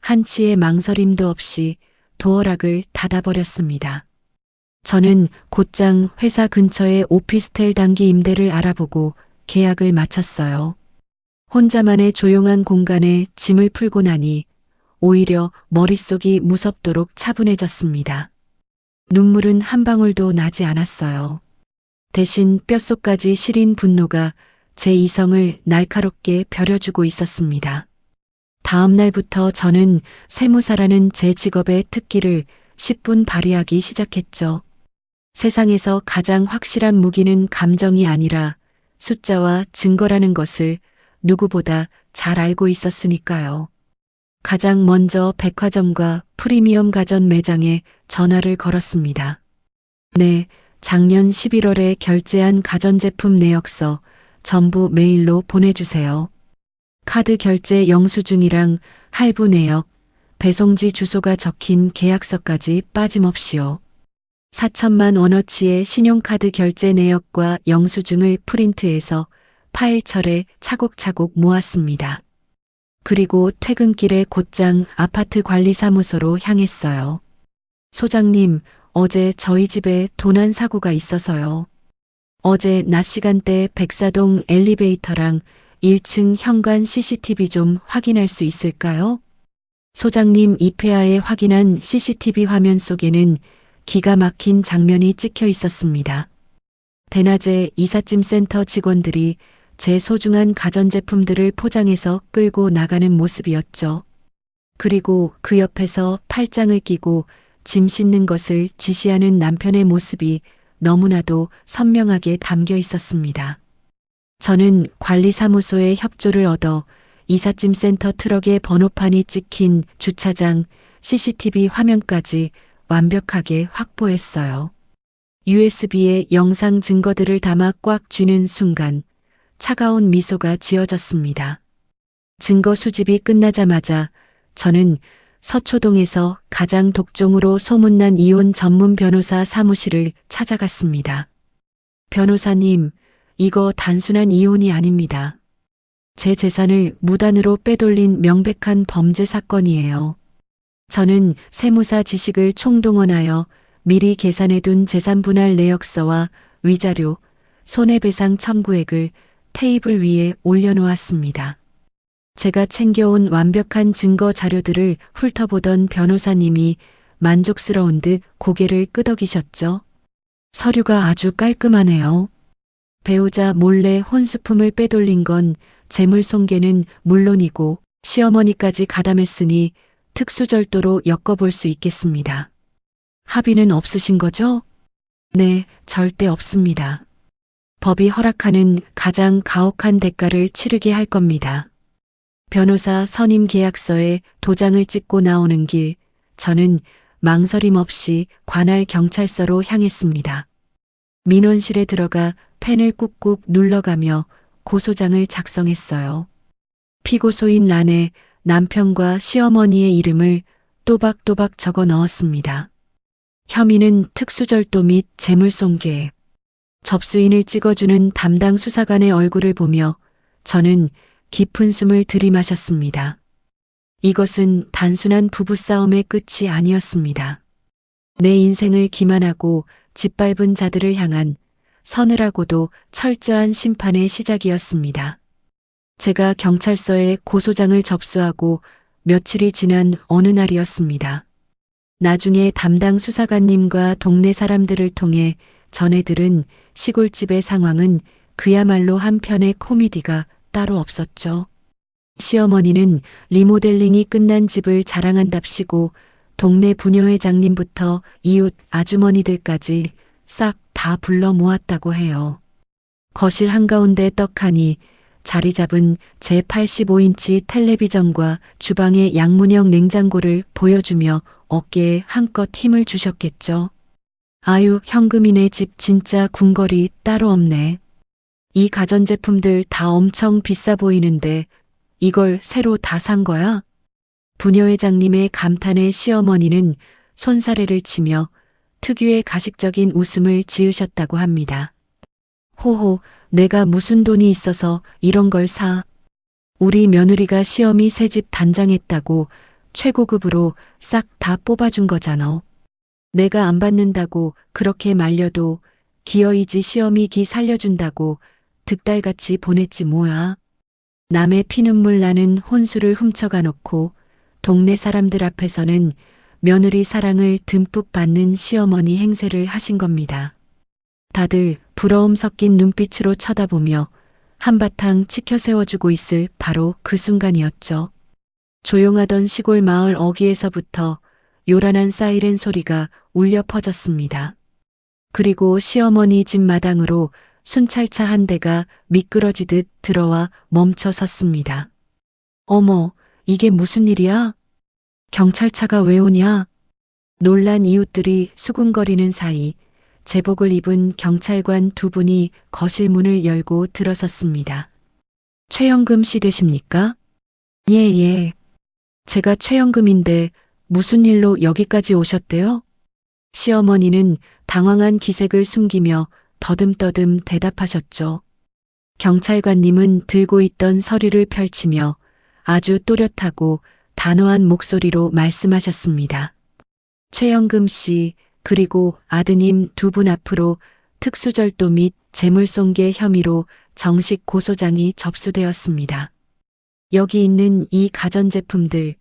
한치의 망설임도 없이 도어락을 닫아버렸습니다. 저는 곧장 회사 근처의 오피스텔 단기 임대를 알아보고 계약을 마쳤어요. 혼자만의 조용한 공간에 짐을 풀고 나니 오히려 머릿속이 무섭도록 차분해졌습니다. 눈물은 한 방울도 나지 않았어요. 대신 뼛속까지 시린 분노가 제 이성을 날카롭게 벼려주고 있었습니다. 다음 날부터 저는 세무사라는 제 직업의 특기를 10분 발휘하기 시작했죠. 세상에서 가장 확실한 무기는 감정이 아니라 숫자와 증거라는 것을 누구보다 잘 알고 있었으니까요. 가장 먼저 백화점과 프리미엄 가전 매장에 전화를 걸었습니다. 네, 작년 11월에 결제한 가전제품 내역서 전부 메일로 보내주세요. 카드 결제 영수증이랑 할부 내역, 배송지 주소가 적힌 계약서까지 빠짐없이요. 4천만 원어치의 신용카드 결제 내역과 영수증을 프린트해서 파일철에 차곡차곡 모았습니다. 그리고 퇴근길에 곧장 아파트 관리사무소로 향했어요. 소장님, 어제 저희 집에 도난 사고가 있어서요. 어제 낮 시간대 백사동 엘리베이터랑 1층 현관 CCTV 좀 확인할 수 있을까요? 소장님 입회하에 확인한 CCTV 화면 속에는 기가 막힌 장면이 찍혀 있었습니다. 대낮에 이삿짐 센터 직원들이 제 소중한 가전제품들을 포장해서 끌고 나가는 모습이었죠. 그리고 그 옆에서 팔짱을 끼고 짐 싣는 것을 지시하는 남편의 모습이 너무나도 선명하게 담겨 있었습니다. 저는 관리사무소의 협조를 얻어 이삿짐 센터 트럭의 번호판이 찍힌 주차장 CCTV 화면까지 완벽하게 확보했어요. USB에 영상 증거들을 담아 꽉 쥐는 순간 차가운 미소가 지어졌습니다. 증거 수집이 끝나자마자 저는 서초동에서 가장 독종으로 소문난 이혼 전문 변호사 사무실을 찾아갔습니다. 변호사님, 이거 단순한 이혼이 아닙니다. 제 재산을 무단으로 빼돌린 명백한 범죄 사건이에요. 저는 세무사 지식을 총동원하여 미리 계산해둔 재산분할 내역서와 위자료, 손해배상 청구액을 테이블 위에 올려놓았습니다. 제가 챙겨온 완벽한 증거 자료들을 훑어보던 변호사님이 만족스러운 듯 고개를 끄덕이셨죠. 서류가 아주 깔끔하네요. 배우자 몰래 혼수품을 빼돌린 건 재물손괴는 물론이고 시어머니까지 가담했으니 특수절도로 엮어볼 수 있겠습니다. 합의는 없으신 거죠? 네, 절대 없습니다. 법이 허락하는 가장 가혹한 대가를 치르게 할 겁니다. 변호사 선임 계약서에 도장을 찍고 나오는 길, 저는 망설임 없이 관할 경찰서로 향했습니다. 민원실에 들어가 펜을 꾹꾹 눌러가며 고소장을 작성했어요. 피고소인 란에 남편과 시어머니의 이름을 또박또박 적어 넣었습니다. 혐의는 특수절도 및 재물손괴. 접수인을 찍어주는 담당 수사관의 얼굴을 보며 저는 깊은 숨을 들이마셨습니다. 이것은 단순한 부부싸움의 끝이 아니었습니다. 내 인생을 기만하고 짓밟은 자들을 향한 서늘하고도 철저한 심판의 시작이었습니다. 제가 경찰서에 고소장을 접수하고 며칠이 지난 어느 날이었습니다. 나중에 담당 수사관님과 동네 사람들을 통해 전해 들은 시골집의 상황은 그야말로 한편의 코미디가 따로 없었죠. 시어머니는 리모델링이 끝난 집을 자랑한답시고 동네 부녀회장님부터 이웃 아주머니들까지 싹 다 불러 모았다고 해요. 거실 한가운데 떡하니 자리 잡은 제 85인치 텔레비전과 주방의 양문형 냉장고를 보여주며 어깨에 한껏 힘을 주셨겠죠. 아유, 현금이네. 집 진짜 궁궐이 따로 없네. 이 가전제품들 다 엄청 비싸 보이는데 이걸 새로 다 산 거야? 부녀회장님의 감탄에 시어머니는 손사래를 치며 특유의 가식적인 웃음을 지으셨다고 합니다. 호호, 내가 무슨 돈이 있어서 이런 걸 사. 우리 며느리가 시어미 새집 단장했다고 최고급으로 싹 다 뽑아준 거잖아. 내가 안 받는다고 그렇게 말려도 기어이지 시어미 기 살려준다고 득달같이 보냈지 뭐야. 남의 피눈물 나는 혼수를 훔쳐가 놓고 동네 사람들 앞에서는 며느리 사랑을 듬뿍 받는 시어머니 행세를 하신 겁니다. 다들 부러움 섞인 눈빛으로 쳐다보며 한바탕 치켜 세워주고 있을 바로 그 순간이었죠. 조용하던 시골 마을 어귀에서부터 요란한 사이렌 소리가 울려 퍼졌습니다. 그리고 시어머니 집 마당으로 순찰차 한 대가 미끄러지듯 들어와 멈춰 섰습니다. 어머, 이게 무슨 일이야? 경찰차가 왜 오냐? 놀란 이웃들이 수군거리는 사이 제복을 입은 경찰관 두 분이 거실 문을 열고 들어섰습니다. 최영금 씨 되십니까? 예. 제가 최영금인데 무슨 일로 여기까지 오셨대요? 시어머니는 당황한 기색을 숨기며 더듬더듬 대답하셨죠. 경찰관님은 들고 있던 서류를 펼치며 아주 또렷하고 단호한 목소리로 말씀하셨습니다. 최영금 씨 그리고 아드님 두 분 앞으로 특수절도 및 재물손괴 혐의로 정식 고소장이 접수되었습니다. 여기 있는 이 가전제품들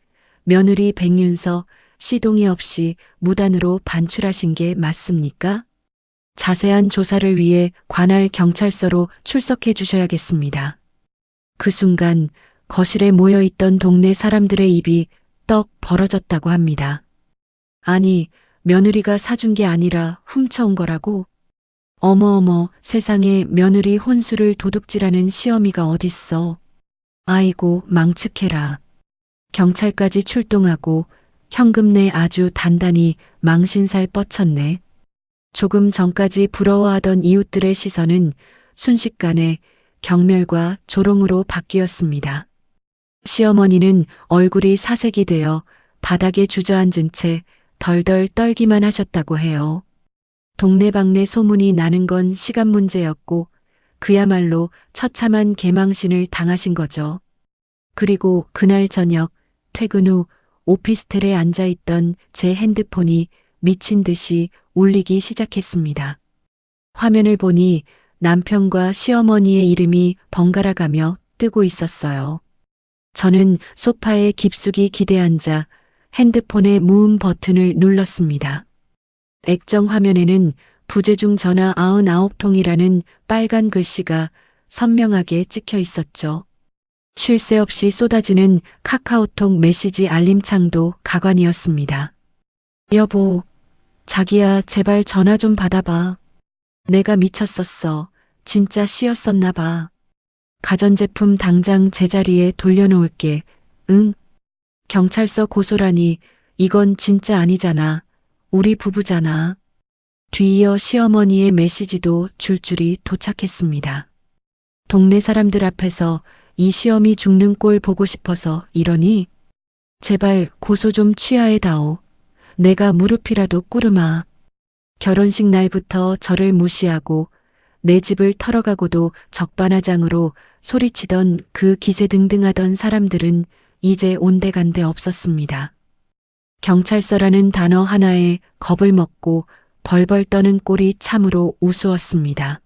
며느리 백윤서 시동이 없이 무단으로 반출하신 게 맞습니까? 자세한 조사를 위해 관할 경찰서로 출석해 주셔야겠습니다. 그 순간 거실에 모여있던 동네 사람들의 입이 떡 벌어졌다고 합니다. 아니, 며느리가 사준 게 아니라 훔쳐온 거라고? 어머어머, 세상에 며느리 혼수를 도둑질하는 시어미가 어딨어. 아이고, 망측해라. 경찰까지 출동하고 현금 내 아주 단단히 망신살 뻗쳤네. 조금 전까지 부러워하던 이웃들의 시선은 순식간에 경멸과 조롱으로 바뀌었습니다. 시어머니는 얼굴이 사색이 되어 바닥에 주저앉은 채 덜덜 떨기만 하셨다고 해요. 동네방네 소문이 나는 건 시간 문제였고 그야말로 처참한 개망신을 당하신 거죠. 그리고 그날 저녁 퇴근 후 오피스텔에 앉아있던 제 핸드폰이 미친 듯이 울리기 시작했습니다. 화면을 보니 남편과 시어머니의 이름이 번갈아 가며 뜨고 있었어요. 저는 소파에 깊숙이 기대앉아 핸드폰의 무음 버튼을 눌렀습니다. 액정 화면에는 부재중 전화 99통이라는 빨간 글씨가 선명하게 찍혀 있었죠. 쉴 새 없이 쏟아지는 카카오톡 메시지 알림창도 가관이었습니다. 여보, 자기야 제발 전화 좀 받아봐. 내가 미쳤었어. 진짜 씨였었나 봐. 가전제품 당장 제자리에 돌려놓을게. 응? 경찰서 고소라니 이건 진짜 아니잖아. 우리 부부잖아. 뒤이어 시어머니의 메시지도 줄줄이 도착했습니다. 동네 사람들 앞에서 이 시어미 죽는 꼴 보고 싶어서 이러니? 제발 고소 좀 취하해 다오. 내가 무릎이라도 꿇으마. 결혼식 날부터 저를 무시하고 내 집을 털어가고도 적반하장으로 소리치던 그 기세등등하던 사람들은 이제 온데간데 없었습니다. 경찰서라는 단어 하나에 겁을 먹고 벌벌 떠는 꼴이 참으로 우스웠습니다.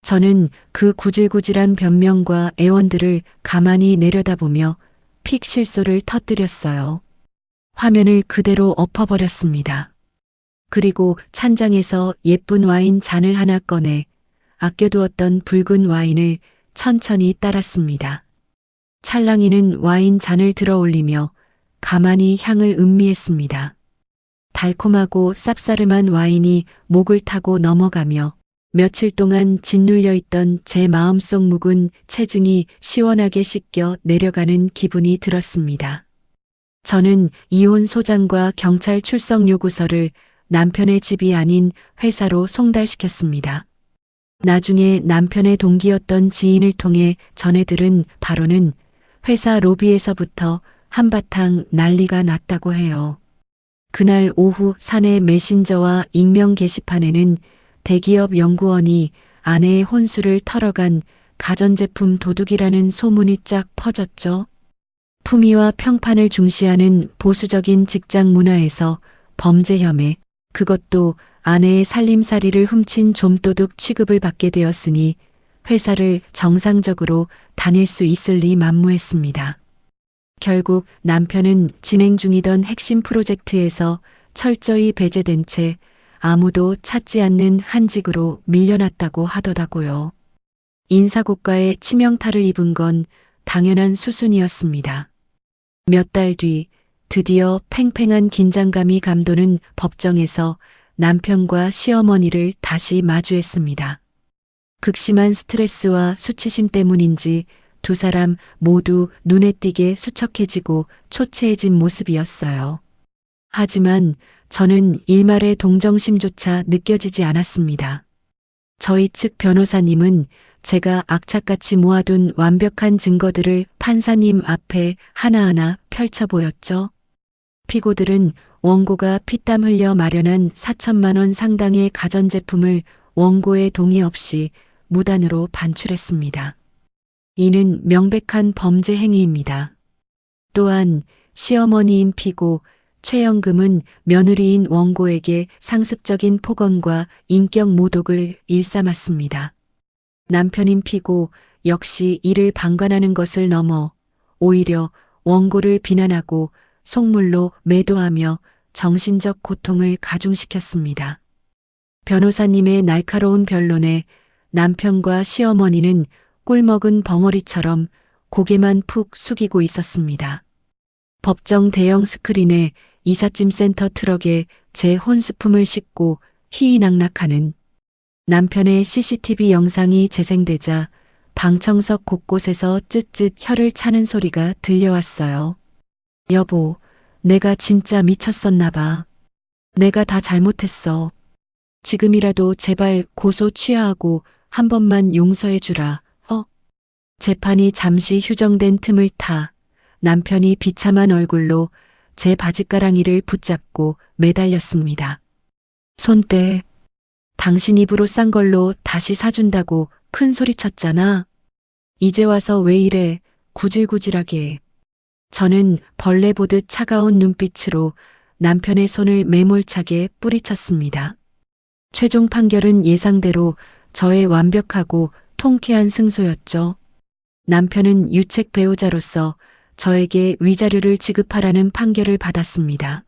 저는 그 구질구질한 변명과 애원들을 가만히 내려다보며 픽 실소를 터뜨렸어요. 화면을 그대로 엎어버렸습니다. 그리고 찬장에서 예쁜 와인 잔을 하나 꺼내 아껴두었던 붉은 와인을 천천히 따랐습니다. 찰랑이는 와인 잔을 들어 올리며 가만히 향을 음미했습니다. 달콤하고 쌉싸름한 와인이 목을 타고 넘어가며 며칠 동안 짓눌려 있던 제 마음속 묵은 체증이 시원하게 씻겨 내려가는 기분이 들었습니다. 저는 이혼 소장과 경찰 출석 요구서를 남편의 집이 아닌 회사로 송달시켰습니다. 나중에 남편의 동기였던 지인을 통해 전해 들은 바로는 회사 로비에서부터 한바탕 난리가 났다고 해요. 그날 오후 사내 메신저와 익명 게시판에는 대기업 연구원이 아내의 혼수를 털어간 가전제품 도둑이라는 소문이 쫙 퍼졌죠. 품위와 평판을 중시하는 보수적인 직장 문화에서 범죄 혐의, 그것도 아내의 살림살이를 훔친 좀도둑 취급을 받게 되었으니 회사를 정상적으로 다닐 수 있을 리 만무했습니다. 결국 남편은 진행 중이던 핵심 프로젝트에서 철저히 배제된 채 아무도 찾지 않는 한직으로 밀려났다고 하더라고요. 인사고과에 치명타를 입은 건 당연한 수순이었습니다. 몇 달 뒤 드디어 팽팽한 긴장감이 감도는 법정에서 남편과 시어머니를 다시 마주했습니다. 극심한 스트레스와 수치심 때문인지 두 사람 모두 눈에 띄게 수척해지고 초췌해진 모습이었어요. 하지만 저는 일말의 동정심조차 느껴지지 않았습니다. 저희 측 변호사님은 제가 악착같이 모아둔 완벽한 증거들을 판사님 앞에 하나하나 펼쳐 보였죠. 피고들은 원고가 피땀 흘려 마련한 4천만 원 상당의 가전제품을 원고의 동의 없이 무단으로 반출했습니다. 이는 명백한 범죄 행위입니다. 또한 시어머니인 피고 최영금은 며느리인 원고에게 상습적인 폭언과 인격 모독을 일삼았습니다. 남편인 피고 역시 이를 방관하는 것을 넘어 오히려 원고를 비난하고 속물로 매도하며 정신적 고통을 가중시켰습니다. 변호사님의 날카로운 변론에 남편과 시어머니는 꿀먹은 벙어리처럼 고개만 푹 숙이고 있었습니다. 법정 대형 스크린에 이삿짐 센터 트럭에 제 혼수품을 싣고 희희낙낙하는 남편의 CCTV 영상이 재생되자 방청석 곳곳에서 쯧쯧 혀를 차는 소리가 들려왔어요. 여보, 내가 진짜 미쳤었나 봐. 내가 다 잘못했어. 지금이라도 제발 고소 취하하고 한 번만 용서해 주라. 재판이 잠시 휴정된 틈을 타 남편이 비참한 얼굴로 제 바짓가랑이를 붙잡고 매달렸습니다. 손 떼. 당신 입으로 싼 걸로 다시 사준다고 큰 소리 쳤잖아. 이제 와서 왜 이래 구질구질하게. 저는 벌레 보듯 차가운 눈빛으로 남편의 손을 매몰차게 뿌리쳤습니다. 최종 판결은 예상대로 저의 완벽하고 통쾌한 승소였죠. 남편은 유책 배우자로서 저에게 위자료를 지급하라는 판결을 받았습니다.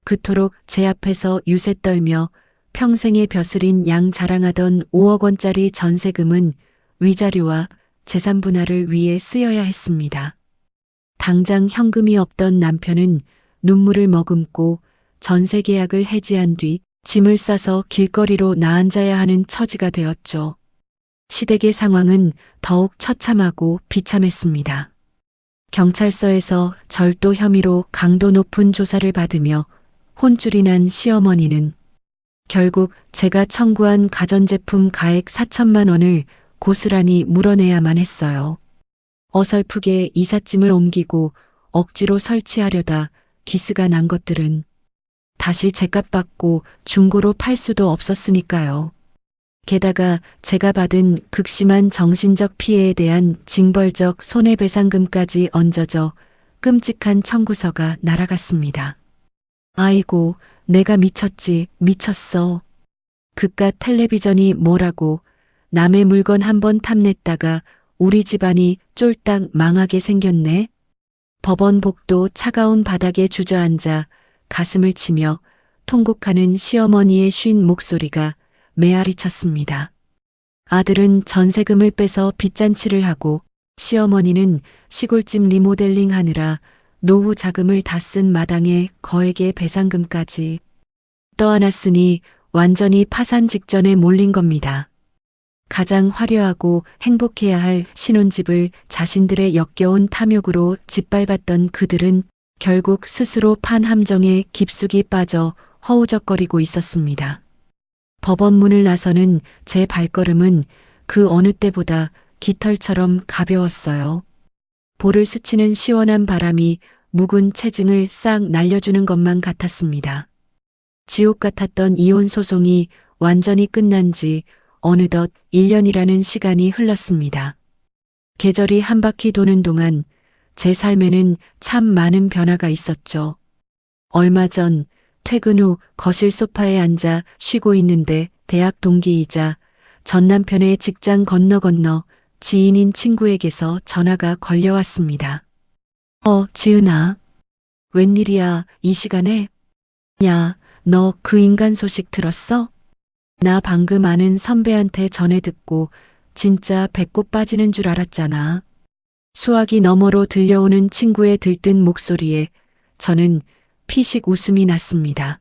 그토록 제 앞에서 유세 떨며 평생의 벼슬인 양 자랑하던 5억 원짜리 전세금은 위자료와 재산 분할을 위해 쓰여야 했습니다. 당장 현금이 없던 남편은 눈물을 머금고 전세 계약을 해지한 뒤 짐을 싸서 길거리로 나앉아야 하는 처지가 되었죠. 시댁의 상황은 더욱 처참하고 비참했습니다. 경찰서에서 절도 혐의로 강도 높은 조사를 받으며 혼쭐이 난 시어머니는 결국 제가 청구한 가전제품 가액 4천만 원을 고스란히 물어내야만 했어요. 어설프게 이삿짐을 옮기고 억지로 설치하려다 기스가 난 것들은 다시 제값 받고 중고로 팔 수도 없었으니까요. 게다가 제가 받은 극심한 정신적 피해에 대한 징벌적 손해배상금까지 얹어져 끔찍한 청구서가 날아갔습니다. 아이고, 내가 미쳤지, 미쳤어. 그깟 텔레비전이 뭐라고 남의 물건 한번 탐냈다가 우리 집안이 쫄딱 망하게 생겼네. 법원 복도 차가운 바닥에 주저앉아 가슴을 치며 통곡하는 시어머니의 쉰 목소리가 메아리 쳤습니다. 아들은 전세금을 빼서 빚잔치를 하고 시어머니는 시골집 리모델링 하느라 노후 자금을 다 쓴 마당에 거액의 배상금까지 떠안았으니 완전히 파산 직전에 몰린 겁니다. 가장 화려하고 행복해야 할 신혼집을 자신들의 역겨운 탐욕으로 짓밟았던 그들은 결국 스스로 판 함정에 깊숙이 빠져 허우적거리고 있었습니다. 법원 문을 나서는 제 발걸음은 그 어느 때보다 깃털처럼 가벼웠어요. 볼을 스치는 시원한 바람이 묵은 체증을 싹 날려주는 것만 같았습니다. 지옥 같았던 이혼 소송이 완전히 끝난 지 어느덧 1년이라는 시간이 흘렀습니다. 계절이 한 바퀴 도는 동안 제 삶에는 참 많은 변화가 있었죠. 얼마 전 퇴근 후 거실 소파에 앉아 쉬고 있는데 대학 동기이자 전 남편의 직장 건너 지인인 친구에게서 전화가 걸려왔습니다. 지은아. 웬일이야, 이 시간에? 야, 너 그 인간 소식 들었어? 나 방금 아는 선배한테 전해 듣고 진짜 배꼽 빠지는 줄 알았잖아. 수화기 너머로 들려오는 친구의 들뜬 목소리에 저는 피식 웃음이 났습니다.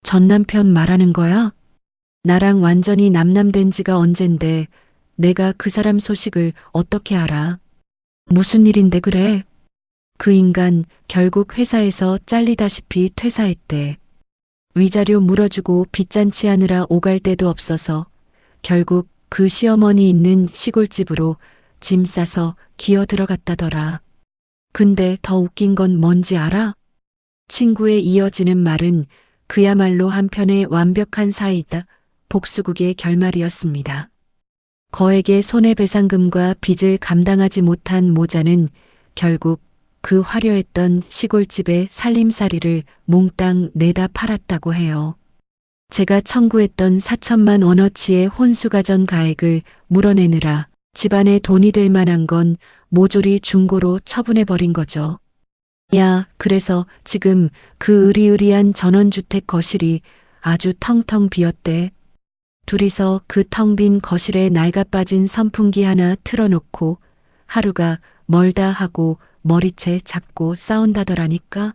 전 남편 말하는 거야? 나랑 완전히 남남된 지가 언젠데 내가 그 사람 소식을 어떻게 알아? 무슨 일인데 그래? 그 인간 결국 회사에서 잘리다시피 퇴사했대. 위자료 물어주고 빚잔치 하느라 오갈 데도 없어서 결국 그 시어머니 있는 시골집으로 짐 싸서 기어 들어갔다더라. 근데 더 웃긴 건 뭔지 알아? 친구의 이어지는 말은 그야말로 한편의 완벽한 사이다. 복수극의 결말이었습니다. 거액의 손해배상금과 빚을 감당하지 못한 모자는 결국 그 화려했던 시골집의 살림살이를 몽땅 내다 팔았다고 해요. 제가 청구했던 4천만 원어치의 혼수가전 가액을 물어내느라 집안에 돈이 될 만한 건 모조리 중고로 처분해버린 거죠. 야, 그래서 지금 그 으리으리한 전원주택 거실이 아주 텅텅 비었대. 둘이서 그 텅 빈 거실에 낡아빠진 선풍기 하나 틀어놓고 하루가 멀다 하고 머리채 잡고 싸운다더라니까.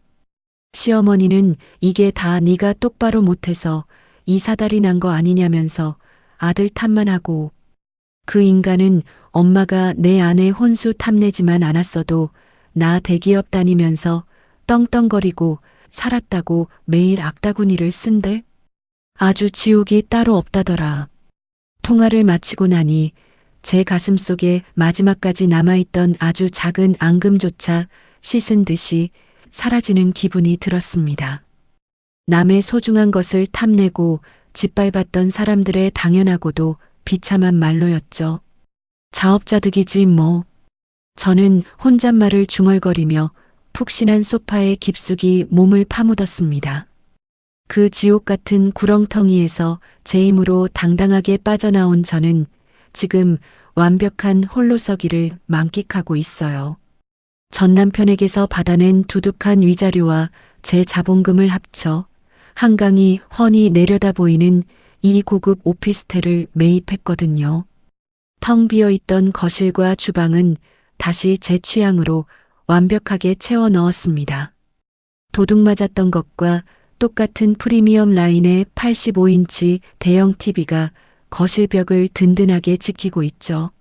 시어머니는 이게 다 네가 똑바로 못해서 이 사달이 난 거 아니냐면서 아들 탓만 하고, 그 인간은 엄마가 내 아내 혼수 탐내지만 않았어도 나 대기업 다니면서 떵떵거리고 살았다고 매일 악다구니를 쓴대. 아주 지옥이 따로 없다더라. 통화를 마치고 나니 제 가슴 속에 마지막까지 남아있던 아주 작은 앙금조차 씻은 듯이 사라지는 기분이 들었습니다. 남의 소중한 것을 탐내고 짓밟았던 사람들의 당연하고도 비참한 말로였죠. 자업자득이지 뭐. 저는 혼잣말을 중얼거리며 푹신한 소파에 깊숙이 몸을 파묻었습니다. 그 지옥 같은 구렁텅이에서 제 힘으로 당당하게 빠져나온 저는 지금 완벽한 홀로서기를 만끽하고 있어요. 전 남편에게서 받아낸 두둑한 위자료와 제 자본금을 합쳐 한강이 훤히 내려다 보이는 이 고급 오피스텔을 매입했거든요. 텅 비어있던 거실과 주방은 다시 제 취향으로 완벽하게 채워 넣었습니다. 도둑 맞았던 것과 똑같은 프리미엄 라인의 85인치 대형 TV가 거실 벽을 든든하게 지키고 있죠.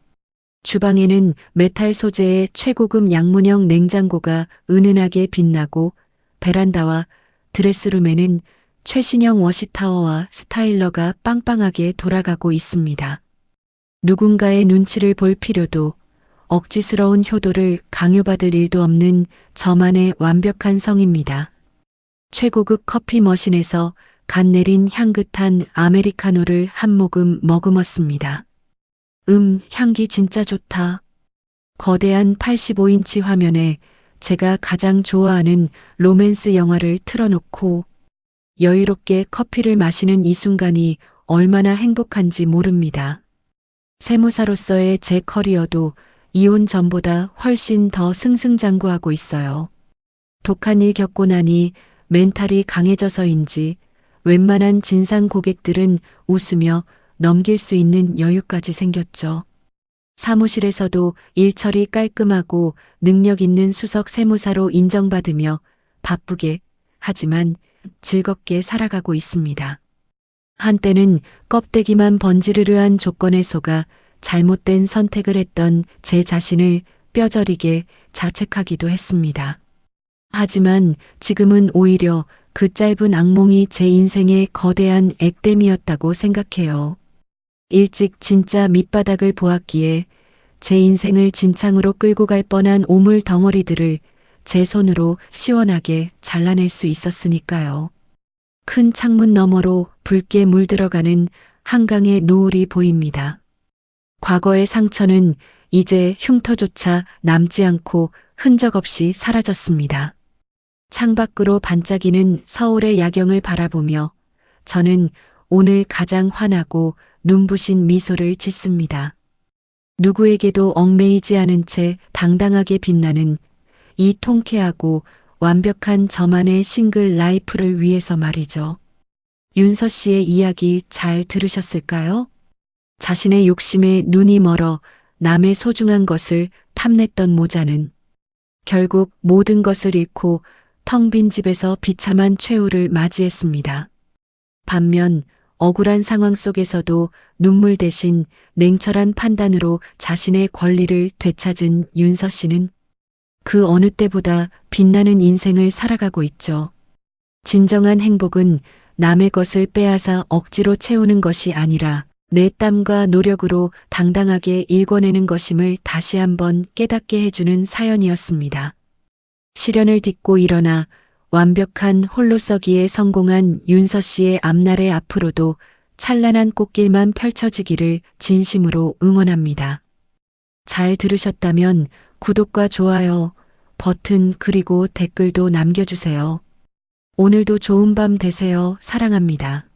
주방에는 메탈 소재의 최고급 양문형 냉장고가 은은하게 빛나고 베란다와 드레스룸에는 최신형 워시타워와 스타일러가 빵빵하게 돌아가고 있습니다. 누군가의 눈치를 볼 필요도 억지스러운 효도를 강요받을 일도 없는 저만의 완벽한 성입니다. 최고급 커피 머신에서 갓 내린 향긋한 아메리카노를 한 모금 머금었습니다. 향기 진짜 좋다. 거대한 85인치 화면에 제가 가장 좋아하는 로맨스 영화를 틀어놓고 여유롭게 커피를 마시는 이 순간이 얼마나 행복한지 모릅니다. 세무사로서의 제 커리어도 이혼 전보다 훨씬 더 승승장구하고 있어요. 독한 일 겪고 나니 멘탈이 강해져서인지 웬만한 진상 고객들은 웃으며 넘길 수 있는 여유까지 생겼죠. 사무실에서도 일처리 깔끔하고 능력 있는 수석 세무사로 인정받으며 바쁘게 하지만 즐겁게 살아가고 있습니다. 한때는 껍데기만 번지르르한 조건에 속아 잘못된 선택을 했던 제 자신을 뼈저리게 자책하기도 했습니다. 하지만 지금은 오히려 그 짧은 악몽이 제 인생의 거대한 액땜이었다고 생각해요. 일찍 진짜 밑바닥을 보았기에 제 인생을 진창으로 끌고 갈 뻔한 오물 덩어리들을 제 손으로 시원하게 잘라낼 수 있었으니까요. 큰 창문 너머로 붉게 물들어가는 한강의 노을이 보입니다. 과거의 상처는 이제 흉터조차 남지 않고 흔적 없이 사라졌습니다. 창밖으로 반짝이는 서울의 야경을 바라보며 저는 오늘 가장 환하고 눈부신 미소를 짓습니다. 누구에게도 얽매이지 않은 채 당당하게 빛나는 이 통쾌하고 완벽한 저만의 싱글 라이프를 위해서 말이죠. 윤서 씨의 이야기 잘 들으셨을까요? 자신의 욕심에 눈이 멀어 남의 소중한 것을 탐냈던 모자는 결국 모든 것을 잃고 텅 빈 집에서 비참한 최후를 맞이했습니다. 반면 억울한 상황 속에서도 눈물 대신 냉철한 판단으로 자신의 권리를 되찾은 윤서 씨는 그 어느 때보다 빛나는 인생을 살아가고 있죠. 진정한 행복은 남의 것을 빼앗아 억지로 채우는 것이 아니라 내 땀과 노력으로 당당하게 일궈내는 것임을 다시 한번 깨닫게 해주는 사연이었습니다. 시련을 딛고 일어나 완벽한 홀로서기에 성공한 윤서 씨의 앞날에 앞으로도 찬란한 꽃길만 펼쳐지기를 진심으로 응원합니다. 잘 들으셨다면 구독과 좋아요 버튼 그리고 댓글도 남겨주세요. 오늘도 좋은 밤 되세요. 사랑합니다.